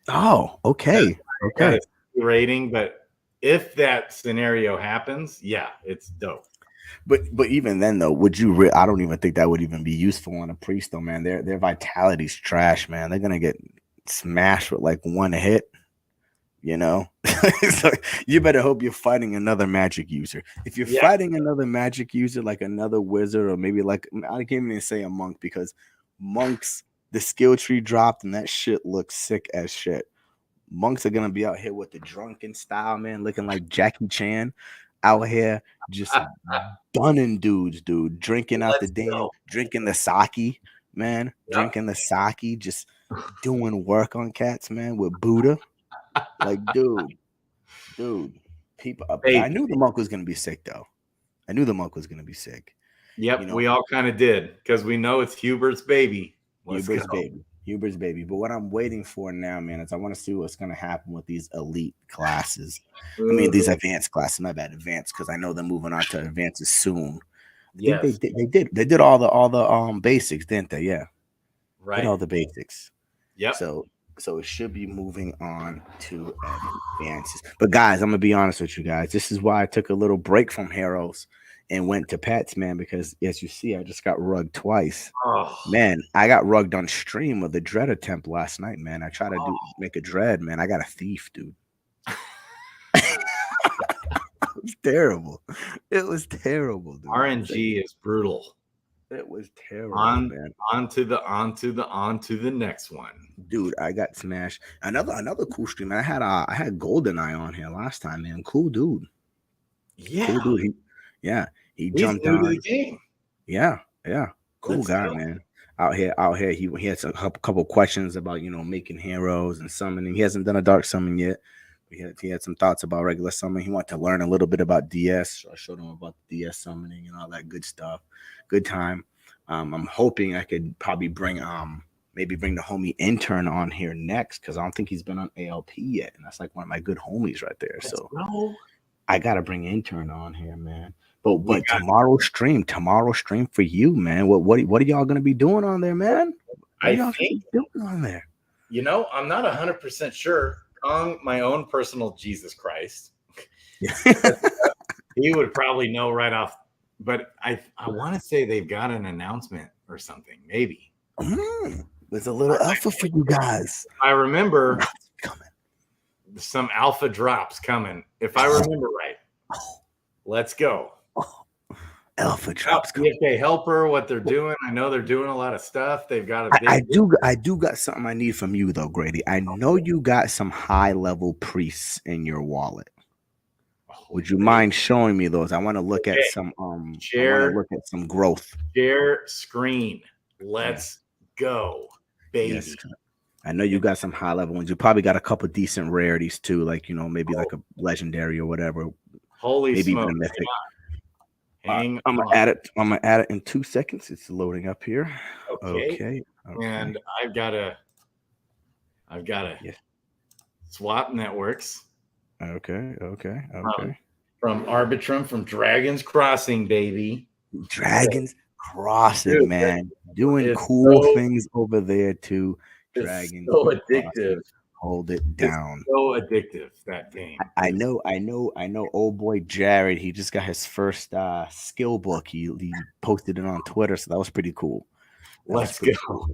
S1: Oh, okay.
S3: got
S1: Okay.
S3: a C rating, but if that scenario happens, yeah, it's dope.
S1: But even then though, would you? I don't even think that would even be useful on a priest though, man. Their vitality's trash, man. They're gonna get smashed with like one hit. So you better hope you're fighting another magic user. If you're
S3: Yeah.
S1: fighting another magic user, like another wizard, or maybe like I can't even say a monk because monks the skill tree dropped and that shit looks sick as shit. Monks are gonna be out here with the drunken style, man, looking like Jackie Chan out here just dunning dudes, dude, drinking out the
S3: Let's go.
S1: drinking the sake, man,
S3: Yep.
S1: drinking the sake, just doing work on cats, man, with Buddha. Like, dude, people.
S3: Hey,
S1: I knew the monk was gonna be sick, though. I knew the monk was gonna be sick.
S3: yep, we all kind of did because we know it's Hubert's baby. Let's go.
S1: Huber's baby. But what I'm waiting for now, man, is I want to see what's gonna happen with these elite classes. I mean, these advanced classes. My bad, advanced, because I know they're moving on to advances soon. I think
S3: Yes,
S1: they did all the basics, didn't they? Yeah, did
S3: right.
S1: all the basics.
S3: Yep.
S1: So it should be moving on to advances. But guys, I'm gonna be honest with you guys. This is why I took a little break from Heroes and went to Pets, man, because as you see, I just got rugged twice.
S3: Oh,
S1: Man, I got rugged on stream with a dread attempt last night, man. I tried to make a dread, man. I got a thief, dude. It was terrible. It was terrible, dude.
S3: RNG is brutal.
S1: It was terrible,
S3: On
S1: man.
S3: on to the next one.
S1: Dude, I got smashed. Another cool stream. I had Goldeneye on here last time, man. Cool dude. Cool
S3: Yeah,
S1: dude. Yeah, he
S3: he's
S1: jumped
S3: new to the
S1: on.
S3: game.
S1: Yeah, yeah. Cool
S3: Let's
S1: guy,
S3: go.
S1: man. Out here. He had a couple questions about making heroes and summoning. He hasn't done a dark summon yet. He had some thoughts about regular summoning. He wanted to learn a little bit about DS. So I showed him about the DS summoning and all that good stuff. Good time. I'm hoping I could probably maybe bring the homie intern on here next because I don't think he's been on ALP yet, and that's like one of my good homies right there.
S3: Let's
S1: So
S3: go.
S1: I gotta bring intern on here, man.
S3: We
S1: But
S3: got.
S1: tomorrow stream for you, man. What are y'all gonna be doing on there, man? What are
S3: I
S1: y'all gonna
S3: think
S1: be doing on there?
S3: I'm not 100% sure. Kong, my own personal Jesus Christ,
S1: Yeah.
S3: he would probably know right off. But I want to say they've got an announcement or something. Maybe
S1: There's a little alpha for you guys.
S3: I remember
S1: Coming.
S3: some alpha drops coming. If I remember right, let's go.
S1: Alpha drops coming.
S3: PFK helper, what they're doing. I know they're doing a lot of stuff. They've got a big.
S1: I do got something I need from you though, Grady. I know you got some high level priests in your wallet. Would you mind showing me those? I want to look at some I want to look at some growth.
S3: Share screen. Let's go, baby.
S1: Yes. I know you got some high level ones. You probably got a couple decent rarities too, like maybe like a legendary or whatever.
S3: Holy
S1: maybe
S3: smoke.
S1: even a mythic.
S3: Hang
S1: I'm
S3: on.
S1: gonna add it in 2 seconds. It's loading up here.
S3: Okay. And I've got to swap networks.
S1: Okay.
S3: From Arbitrum, from Dragon's Crossing, baby.
S1: Dragon's Crossing, dude, man. Doing cool things over there too. Dragon's
S3: so addictive.
S1: Crossing. Hold it down.
S3: It's so addictive, that game.
S1: I know. Old boy Jared, he just got his first skill book. He posted it on Twitter, so that was pretty cool.
S3: Let's go.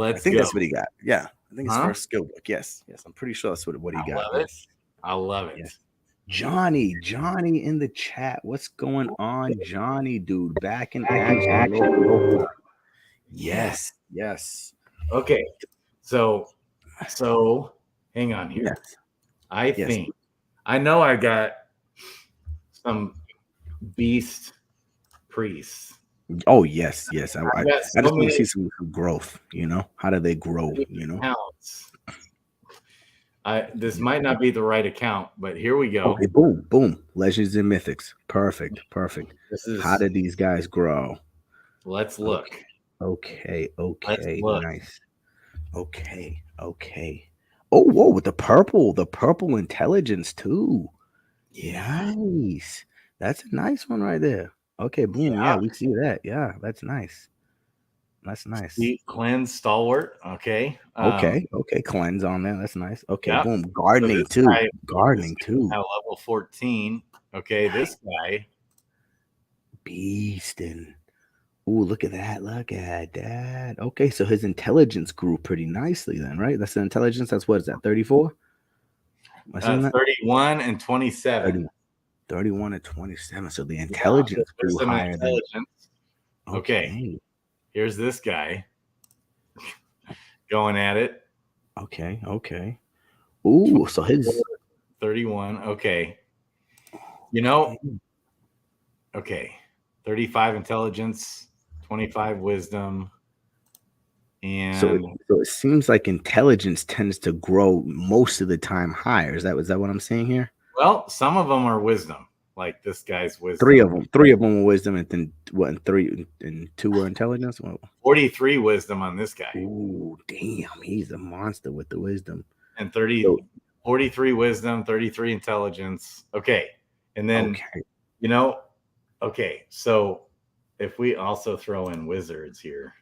S1: I think that's what he got. Yeah, I think his first skill book. Yes, I'm pretty sure that's what he got.
S3: I love it.
S1: Yes. Johnny in the chat. What's going on, Johnny, dude? Back in action. Yes.
S3: Okay. So hang on here.
S1: Yes.
S3: I think I know I got some beast priests.
S1: Oh yes. I just want to see some growth. How do they grow?
S3: Accounts. This might not be the right account, but here we go.
S1: Okay, boom. Legends and Mythics. Perfect. How do these guys grow?
S3: Let's look.
S1: Okay. Nice. Okay. Oh, whoa, with the purple intelligence too.
S3: Yeah.
S1: Nice. That's a nice one right there. Okay, boom. Yeah, we see that. Yeah, that's nice.
S3: Cleanse stalwart. Okay.
S1: Okay. Cleanse on there. That's nice. Okay, boom. Gardening too.
S3: Now level 14. Okay, this guy.
S1: Beastin'. Ooh, look at that. Okay, so his intelligence grew pretty nicely then, right? That's the intelligence. That's what is that, 34?
S3: 31 and 27.
S1: 31 and 27. So the intelligence grew higher.
S3: Okay. Here's this guy going at it.
S1: Okay. Ooh, so his
S3: 31. Okay. Okay. 35 intelligence, 25 wisdom. And
S1: so it seems like intelligence tends to grow most of the time higher. Is that what I'm seeing here?
S3: Well, some of them are wisdom, like this guy's wisdom.
S1: Three of them were wisdom, and then and 3 and 2 were intelligence. Well,
S3: 43 wisdom on this guy.
S1: Ooh, damn, he's a monster with the wisdom.
S3: And 43 wisdom, 33 intelligence. Okay, and then okay, so if we also throw in wizards here,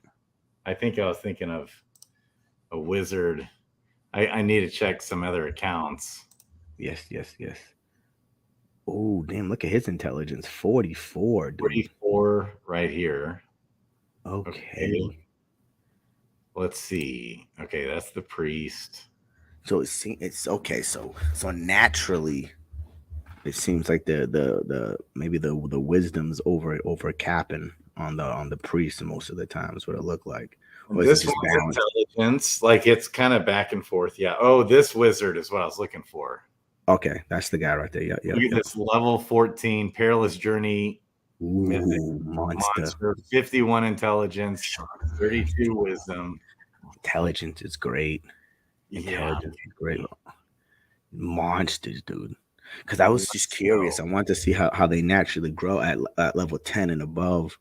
S3: I think I was thinking of a wizard. I need to check some other accounts.
S1: Yes. Oh, damn, look at his intelligence. 44, dude.
S3: 44 right here.
S1: Okay.
S3: Let's see. Okay, that's the priest.
S1: So it's okay. So naturally, it seems like the maybe the wisdom's over capping on the priest most of the time is what it looked like.
S3: And
S1: Or is it
S3: this
S1: just
S3: one's
S1: balanced?
S3: intelligence. Like it's kind of back and forth. Yeah. Oh, this wizard is what I was looking for.
S1: Okay, that's the guy right there. Yeah, yeah,
S3: Look at
S1: yeah.
S3: this level 14 perilous journey mythic
S1: Ooh, monster.
S3: monster, 51 intelligence, 32 wisdom.
S1: Intelligence is great.
S3: Yeah.
S1: Intelligence is great. Monsters, dude. Because I was just curious.
S3: So,
S1: I wanted to see how they naturally grow at level 10 and above,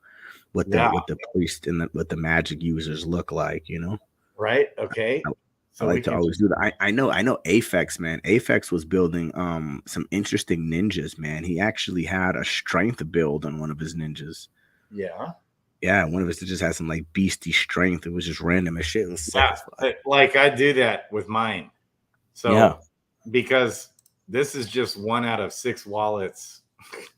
S3: yeah.
S1: what the priest and what the magic users look like. You know,
S3: Right. Okay.
S1: I, I
S3: So we
S1: like to
S3: can.
S1: always do that. I know Aphex, man. Aphex was building some interesting ninjas, man. He actually had a strength build on one of his ninjas.
S3: Yeah.
S1: Yeah, one of his ninjas had some like beastie strength. It was just random as shit. It was sick
S3: Yeah.
S1: as fuck.
S3: Like I do that with mine.
S1: Yeah.
S3: So because this is just 1 out of 6 wallets.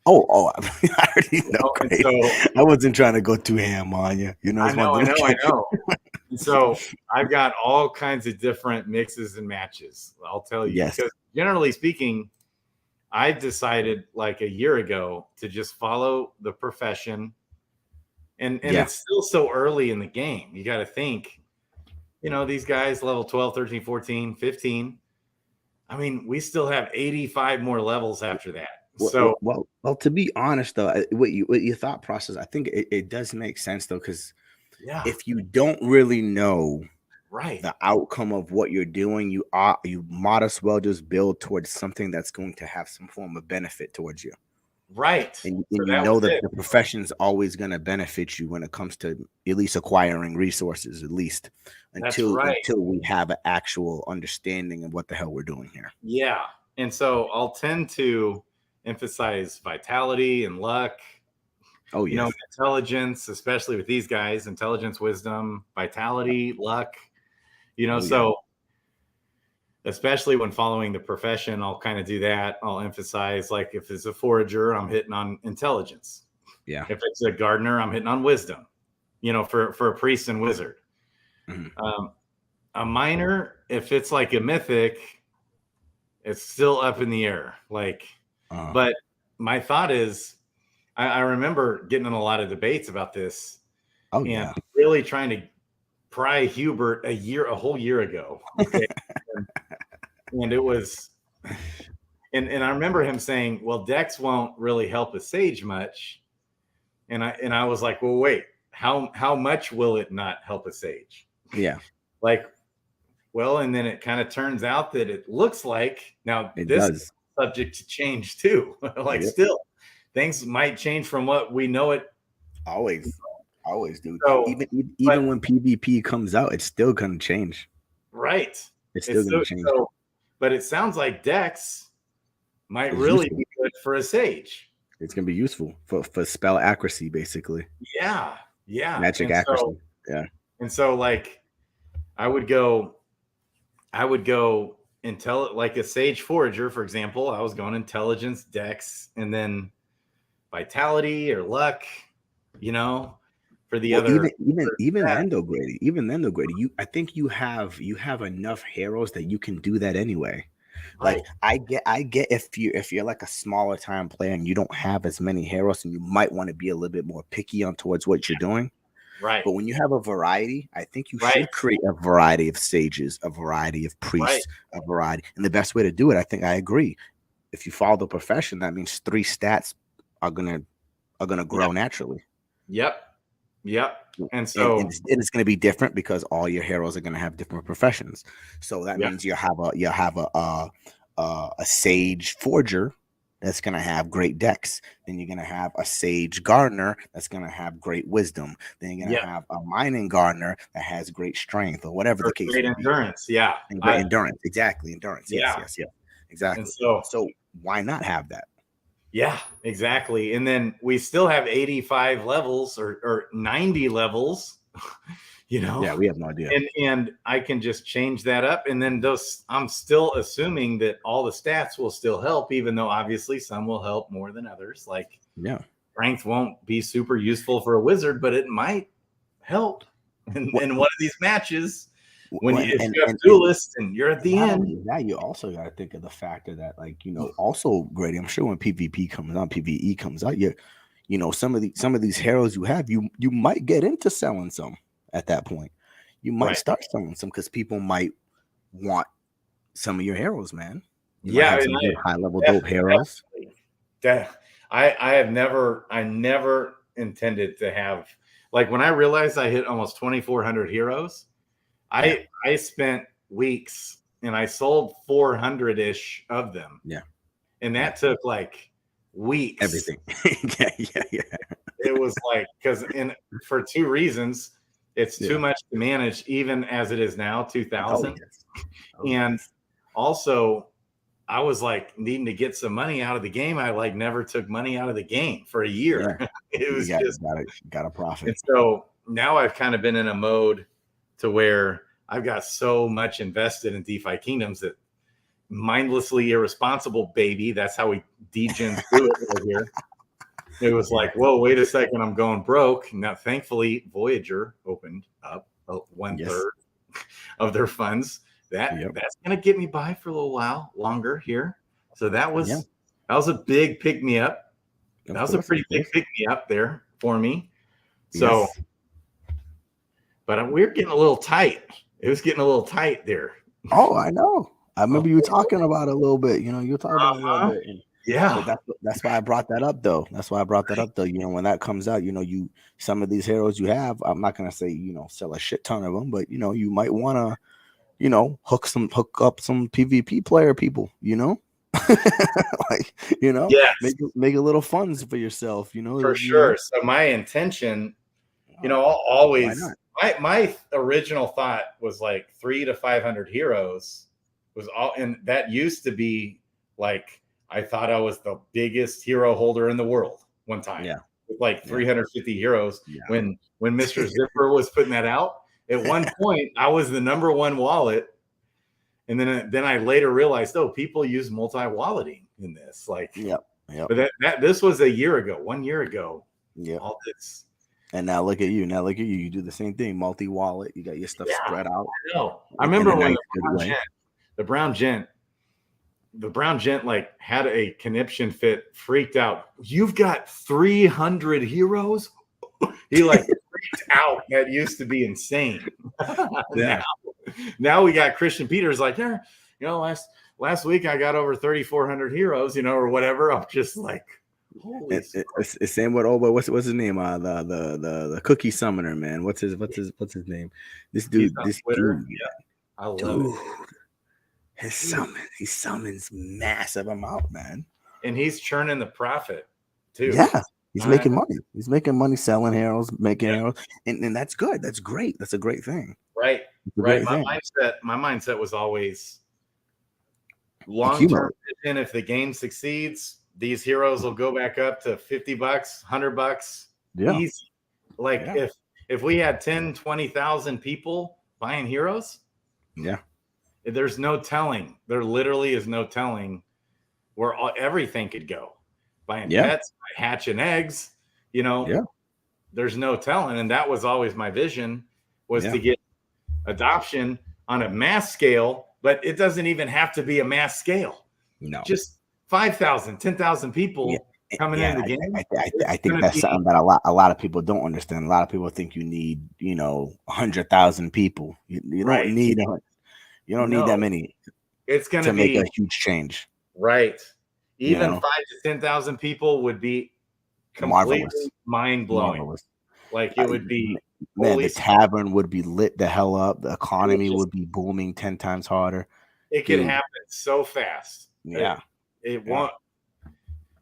S1: Oh, I already know.
S3: And
S1: Great.
S3: so
S1: I wasn't trying to go too ham on you. You know,
S3: I
S1: it's one
S3: know.
S1: of them.
S3: And so I've got all kinds of different mixes and matches. I'll tell you,
S1: Yes.
S3: because generally speaking, I decided like a year ago to just follow the profession. And
S1: Yeah.
S3: it's still so early in the game. You got to think, these guys level 12, 13, 14, 15. I mean, we still have 85 more levels after that. So,
S1: Well, to be honest though, what your thought process, I think it does make sense though, because
S3: yeah,
S1: if you don't really know
S3: right.
S1: the outcome of what you're doing, you might as well just build towards something that's going to have some form of benefit towards you.
S3: Right.
S1: And
S3: So
S1: you
S3: that
S1: know
S3: was
S1: that
S3: it.
S1: the profession's always going to benefit you when it comes to at least acquiring resources, at least until we have an actual understanding of what the hell we're doing here.
S3: Yeah. And so I'll tend to emphasize vitality and luck.
S1: Oh, yeah.
S3: Intelligence, especially with these guys, intelligence, wisdom, vitality, luck.
S1: Oh,
S3: So especially when following the profession, I'll kind of do that. I'll emphasize, like, if it's a forager, I'm hitting on intelligence.
S1: Yeah.
S3: If it's a gardener, I'm hitting on wisdom, for a priest and wizard.
S1: Mm-hmm.
S3: A miner, if it's like a mythic, it's still up in the air. Like, but my thought is, I remember getting in a lot of debates about this.
S1: Oh,
S3: and really trying to pry Hubert a whole year ago. Okay. and it was, and I remember him saying, well, Dex won't really help a sage much. And I was like, well, wait, how much will it not help a sage?
S1: Yeah.
S3: Like, well, and then it kind of turns out that it looks like now
S1: it
S3: this
S1: does.
S3: is subject to change too. Like, still things might change from what we know it.
S1: Always, dude.
S3: So,
S1: even when PvP comes out, it's still gonna change.
S3: Right.
S1: It's still gonna change.
S3: But it sounds like Dex might really be good for a sage.
S1: It's gonna be useful for spell accuracy, basically.
S3: Yeah.
S1: Magic accuracy. Yeah.
S3: And so, like, I would go like a sage forager, for example. I was going intelligence, Dex, and then vitality or luck. For the other.
S1: Even then though, Grady. I think you have enough heroes that you can do that anyway. Like, I get if you're like a smaller time player and you don't have as many heroes, and you might want to be a little bit more picky on towards what you're doing.
S3: Right.
S1: But when you have a variety, I think you should create a variety of sages, a variety of priests, a variety. And the best way to do it, I think I agree. If you follow the profession, that means 3 stats are gonna grow naturally.
S3: Yep. And so
S1: it's going to be different because all your heroes are going to have different professions. So that means you have a sage forger that's going to have great dex. Then you're going to have a sage gardener that's going to have great wisdom. Then you're going to have a mining gardener that has great strength, or whatever the case
S3: may be. Great endurance,
S1: And great endurance, exactly. Endurance, yes, exactly.
S3: And
S1: so why not have that?
S3: Yeah, exactly. And then we still have 85 levels or 90 levels,
S1: Yeah, we have no idea.
S3: And I can just change that up. And then I'm still assuming that all the stats will still help, even though obviously some will help more than others. Like, strength won't be super useful for a wizard, but it might help in one of these matches. If you have duelists and you're at the end.
S1: Yeah, you also got to think of the factor that, like, also, Grady, I'm sure when PvE comes out, some of these heroes you have, you might get into selling some at that point. You might start selling some because people might want some of your heroes, man. You might
S3: Yeah,
S1: have
S3: and
S1: some good high level dope
S3: definitely,
S1: heroes.
S3: I never intended to have, like, when I realized I hit almost 2,400 heroes,
S1: Yeah.
S3: I spent weeks and I sold 400-ish of them.
S1: Yeah.
S3: And
S1: Yeah.
S3: that took like weeks.
S1: Everything. Yeah.
S3: It was like, because for two reasons, it's too
S1: Yeah.
S3: much to manage, even as it is now,
S1: Oh
S3: 2,000.
S1: yes. Oh
S3: And
S1: yes.
S3: also, I was like needing to get some money out of the game. I like never took money out of the game for a year.
S1: Yeah.
S3: It
S1: You
S3: was just,
S1: got a profit.
S3: and so now I've kind of been in a mode to where I've got so much invested in DeFi Kingdoms that mindlessly irresponsible baby. That's how we degen through it right here. It was like, whoa, wait a second, I'm going broke. Now, thankfully, Voyager opened up 1/3
S1: Yes.
S3: of their funds. That's gonna get me by for a little while longer here. So that was a big pick me up.
S1: Of
S3: That was a
S1: course,
S3: pretty big pick me up there for me. So,
S1: yes.
S3: but we're getting a little tight. It was getting a little tight there.
S1: Oh, I know. I remember you talking about it a little bit. You were talking about it a little bit.
S3: Yeah.
S1: But that's why I brought that up, though. That's why I brought that up, though. When that comes out, some of these heroes you have. I'm not gonna say sell a shit ton of them, but you might want to hook up some PvP player people. Like
S3: Yes.
S1: make a little funds for yourself.
S3: For sure. So my intention, always,
S1: why not?
S3: my original thought was like 300 to 500 heroes was all, and that used to be like, I thought I was the biggest hero holder in the world one time.
S1: Yeah.
S3: With like 350 heroes.
S1: Yeah.
S3: When Mr. Zipper was putting that out, at one point I was the number one wallet. And then I later realized, people use multi-walleting in this. Like, but this was 1 year ago.
S1: Yeah.
S3: All this.
S1: And now look at you. You do the same thing. Multi-wallet. You got your stuff spread out.
S3: I know. I remember when the brown gent like had a conniption fit, freaked out. You've got 300 heroes. He like freaked out. That used to be insane. Now we got Christian Peters like, last week I got over 3,400 heroes, or whatever. I'm just like,
S1: it's same with what's his name? The cookie summoner, man. What's his name? This dude, dude.
S3: Yeah, I love it.
S1: He summons massive amount, man.
S3: And he's churning the profit too.
S1: Yeah, he's making money. He's making money selling heroes, making heroes, and that's good. That's great. That's a great thing.
S3: Right. My mindset was always long-term vision. If the game succeeds, these heroes will go back up to $50, $100.
S1: Yeah.
S3: Easy. Like if we had 10, 20,000 people buying heroes, there's no telling. There literally is no telling where everything could go. Buying pets, hatching eggs, there's no telling. And that was always my vision, was to get adoption on a mass scale, but it doesn't even have to be a mass scale.
S1: No.
S3: Just 5,000, 10,000 people coming in the game.
S1: I think that's something that a lot of people don't understand. A lot of people think you need, 100,000 people. You don't need need that many.
S3: It's going to
S1: make a huge change.
S3: Right. Even 5,000 to 10,000 people would be completely mind-blowing. Like it would be,
S1: man, the tavern would be lit the hell up. The economy would be booming 10 times harder.
S3: It could happen so fast.
S1: Yeah.
S3: It won't.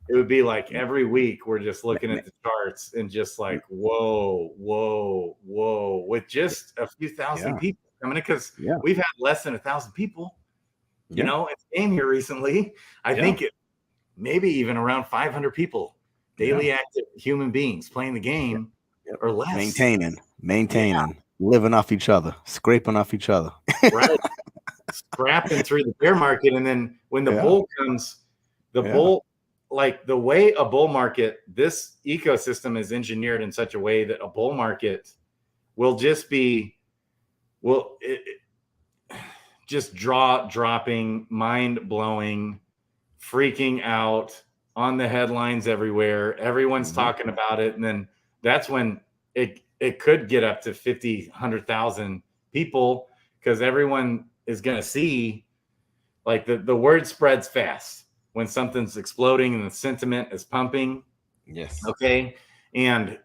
S3: It would be like every week we're just looking at the charts and just like, whoa, with just a few thousand people coming in, because we've had less than 1,000 people, in the game here recently. I think it maybe even around 500 people, daily active human beings playing the game or less.
S1: Maintaining, living off each other, scraping off each other.
S3: Right. Scrapping through the bear market. And then when the bull comes, bull, like the way a bull market, this ecosystem is engineered in such a way that a bull market will just be, just dropping, mind blowing, freaking out on the headlines everywhere. Everyone's talking about it. And then that's when it could get up to 50, 100,000 people, because everyone is going to see, like, the word spreads fast when something's exploding and the sentiment is pumping.
S1: Yes.
S3: Okay. And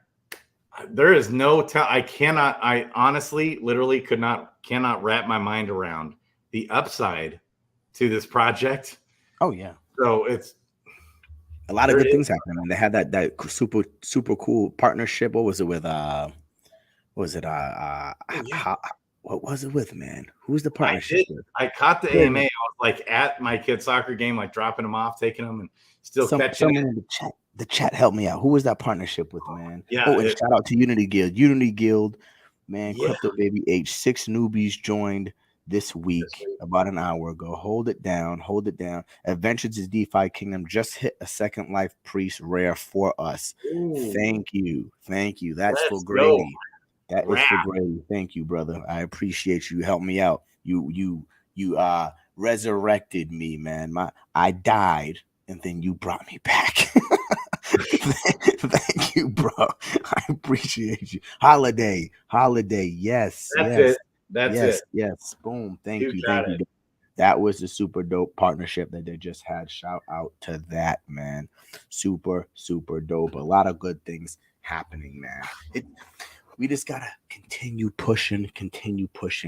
S3: there is no I honestly, literally cannot wrap my mind around the upside to this project.
S1: Oh yeah.
S3: So it's
S1: a lot of good things happening. And they had that super cool partnership. What was it with? What was it? What was it with, man? Who's the partnership with?
S3: I caught the AMA. I was like at my kid's soccer game, like dropping them off, taking them, and still catching
S1: someone in the chat. The chat helped me out. Who was that partnership with, man?
S3: Yeah.
S1: Oh, and shout out to Unity Guild, man. Yeah. Crypto Baby H. 6 newbies joined this week about an hour ago. Hold it down. Adventures is DeFi Kingdom just hit a second life priest rare for us. Ooh. Thank you. That's for Grady. That is for Grady. Thank you, brother. I appreciate you. Help me out. You resurrected me, man. I died and then you brought me back. Thank you, bro. I appreciate you. Holiday. Yes.
S3: That's it.
S1: Yes. Boom. Thank you. That was a super dope partnership that they just had. Shout out to that, man. Super dope. A lot of good things happening, man. We just gotta continue pushing,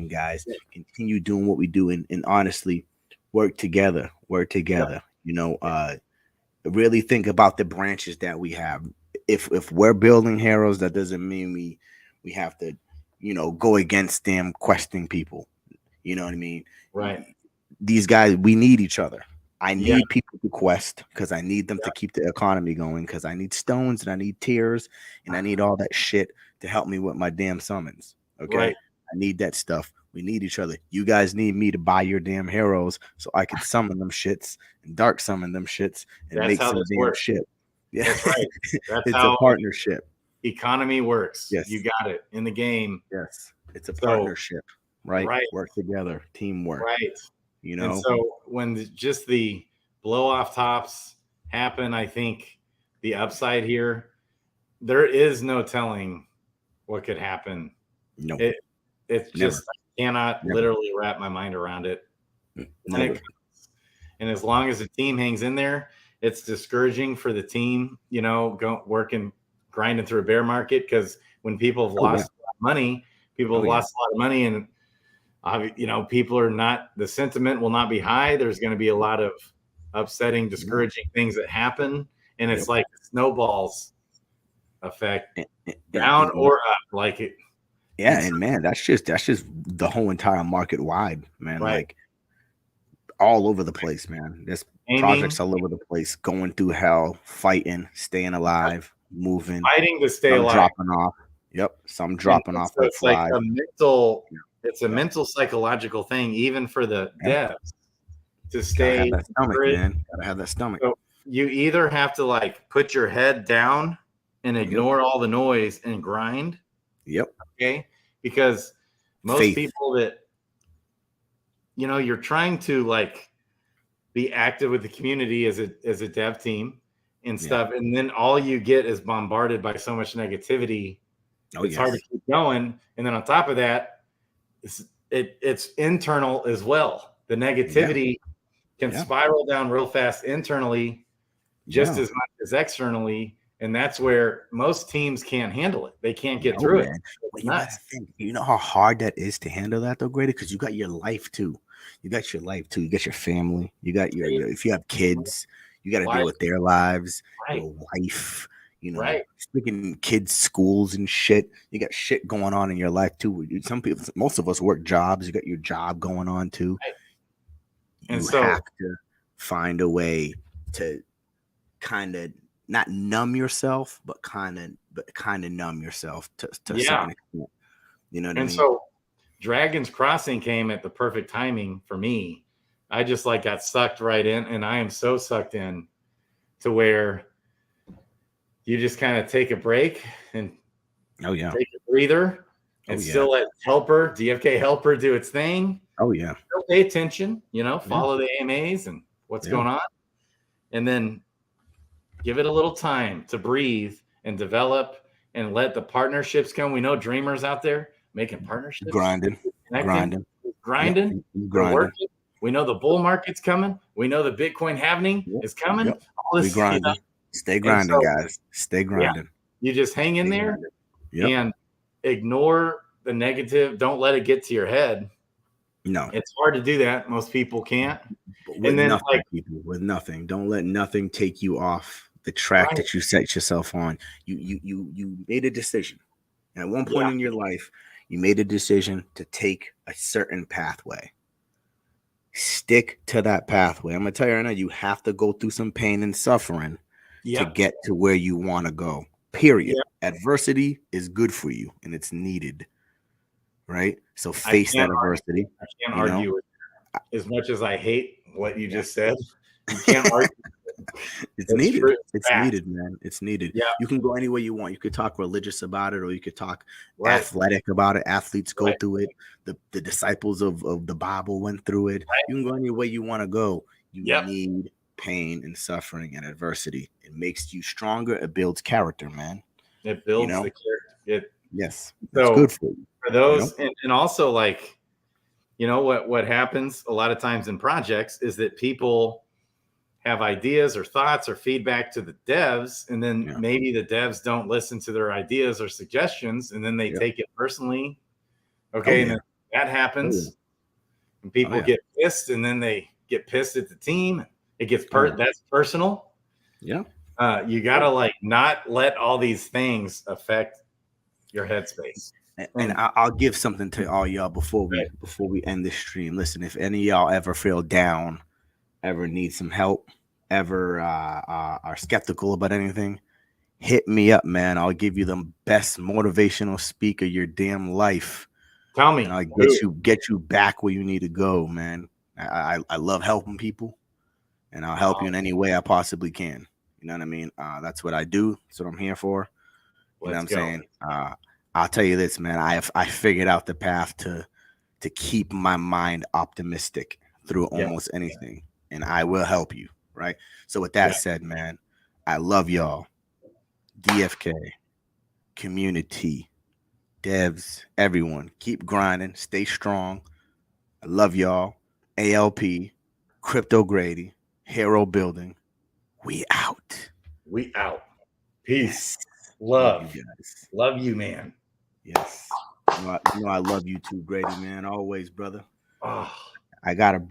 S1: guys. Continue doing what we do, and honestly, work together. Yeah. You know, really think about the branches that we have. If we're building heroes, that doesn't mean we have to, go against them questing people. You know what I mean?
S3: Right.
S1: These guys, we need each other. I need people to quest because I need them to keep the economy going, because I need stones and I need tiers and I need all that shit to help me with my damn summons. Okay. Right. I need that stuff. We need each other. You guys need me to buy your damn heroes so I can summon them shits and dark summon them shits and make some damn shit.
S3: Yeah. That's right.
S1: It's a partnership.
S3: Economy works.
S1: Yes.
S3: You got it in the game.
S1: Yes. It's a partnership, right? Work together, teamwork.
S3: Right.
S1: And
S3: so when just the blow off tops happen, I think the upside here, there is no telling what could happen.
S1: No,
S3: it's just, I cannot literally wrap my mind around it. And as long as the team hangs in there, it's discouraging for the team, working, grinding through a bear market, because when people have lost a lot of money, and people are not, the sentiment will not be high. There's going to be a lot of upsetting, discouraging things that happen. And it's like snowballs effect, down or up, like it.
S1: Yeah. And man, that's just the whole entire market wide, man.
S3: Right.
S1: Like all over the place, man. There's projects all over the place, going through hell, fighting, staying alive, moving,
S3: fighting to stay alive,
S1: dropping off. Yep. Some dropping off.
S3: So it's like a mental, it's a mental psychological thing, even for the devs, to stay.
S1: Gotta have that stomach, man. Gotta have that stomach.
S3: So you either have to like put your head down and ignore all the noise and grind.
S1: Yep.
S3: Okay. Because most people that, you're trying to like be active with the community as a dev team and stuff. And then all you get is bombarded by so much negativity. It's hard to keep going. And then on top of that, it's internal as well. The negativity can spiral down real fast internally, just as much as externally. And that's where most teams can't handle it. They can't get through it.
S1: You know how hard that is to handle that, though, Grady? Because you got your life too. You got your family. You got your if you have kids, you got to deal with their lives, your wife. Speaking kids' schools and shit. You got shit going on in your life too. Most of us work jobs. You got your job going on too.
S3: And
S1: you have to find a way to kind of not numb yourself, but kind of numb yourself to some extent. You know what I mean?
S3: And so Dragon's Crossing came at the perfect timing for me. I just like got sucked right in, and I am so sucked in to where you just kind of take a break and take a breather and still let DFK Helper do its thing.
S1: Oh yeah.
S3: Still pay attention, follow the AMAs and what's going on. And then give it a little time to breathe and develop and let the partnerships come. We know dreamers out there making partnerships,
S1: Grinding,
S3: connecting,
S1: grinding. Yep,
S3: grinding, they're
S1: grinding.
S3: working. We know the bull market's coming. We know the Bitcoin halving
S1: Yep,
S3: is coming.
S1: yep.
S3: All
S1: We
S3: this,
S1: grinding. Stay
S3: and
S1: grinding,
S3: so
S1: guys. Stay
S3: yeah,
S1: grinding.
S3: you just hang in
S1: Stay
S3: there
S1: grinding. Yep.
S3: and ignore the negative. Don't let it get to your head.
S1: No.
S3: It's hard to do that. Most people can't.
S1: But
S3: And
S1: with
S3: then
S1: nothing,
S3: like
S1: people, with nothing. Don't let nothing take you off the track
S3: right,
S1: that you set yourself on. You made a decision. And at one point
S3: yeah,
S1: in your life, you made a decision to take a certain pathway. Stick to that pathway. I'm gonna tell you right now, you have to go through some pain and suffering to
S3: yeah,
S1: get to where you want to go. Period.
S3: yeah.
S1: Adversity is good for you and it's needed, right? So
S3: I
S1: face that
S3: can't
S1: adversity,
S3: I can't
S1: you know.
S3: argue with that. As much as I hate what you just said. You can't argue.
S1: It's
S3: It's
S1: needed.
S3: true. It's
S1: It's
S3: fact.
S1: needed, man. It's needed.
S3: Yeah,
S1: You can go any way you want. You could talk religious about it, or you could talk
S3: right,
S1: athletic about it. Athletes go
S3: right,
S1: through it. The disciples of the Bible went through it.
S3: right.
S1: You can go any way you want to go. You
S3: Yep.
S1: need pain and suffering and adversity. It makes you stronger. It builds character, man.
S3: It
S1: You
S3: builds
S1: know?
S3: the character. It
S1: Yes. That's good
S3: so
S1: for you.
S3: for
S1: You know?
S3: those and also like what happens a lot of times in projects is that people have ideas or thoughts or feedback to the devs, and then
S1: Yeah.
S3: maybe the devs don't listen to their ideas or suggestions, and then they
S1: Yeah.
S3: take it personally.
S1: Oh
S3: Okay, and
S1: yeah.
S3: then that
S1: Oh yeah.
S3: happens, and
S1: Oh
S3: people
S1: yeah.
S3: get pissed, and then they get pissed at the team. It gets
S1: Oh yeah.
S3: that's personal.
S1: Yeah.
S3: You gotta like not let all these things affect your headspace.
S1: And
S3: And
S1: I'll give something to all y'all
S3: right,
S1: before we end this stream. Listen, if any of y'all ever feel down, ever need some help, ever are skeptical about anything, hit me up, man. I'll give you the best motivational speak of your damn life,
S3: tell
S1: and
S3: me
S1: I'll
S3: who.
S1: get you back where you need to go, man. I love helping people, and I'll help you in any way I possibly can. You know what I mean? That's what I do. That's what I'm here for. You know what
S3: Let's
S1: I'm
S3: go.
S1: saying? I'll tell you this, man. I figured out the path to keep my mind optimistic through
S3: Yeah,
S1: almost anything, and I will help you. Right. So with
S3: yeah,
S1: that said, man, I love y'all. DFK community, devs, everyone, keep grinding, stay strong. I love y'all. ALP, Crypto Grady, Hero Building. We out.
S3: we out. Peace,
S1: Yes. Love you
S3: love,
S1: guys.
S3: love you, man.
S1: Yes. You know I love you too, Grady, man. Always, brother.
S3: Oh.
S1: I gotta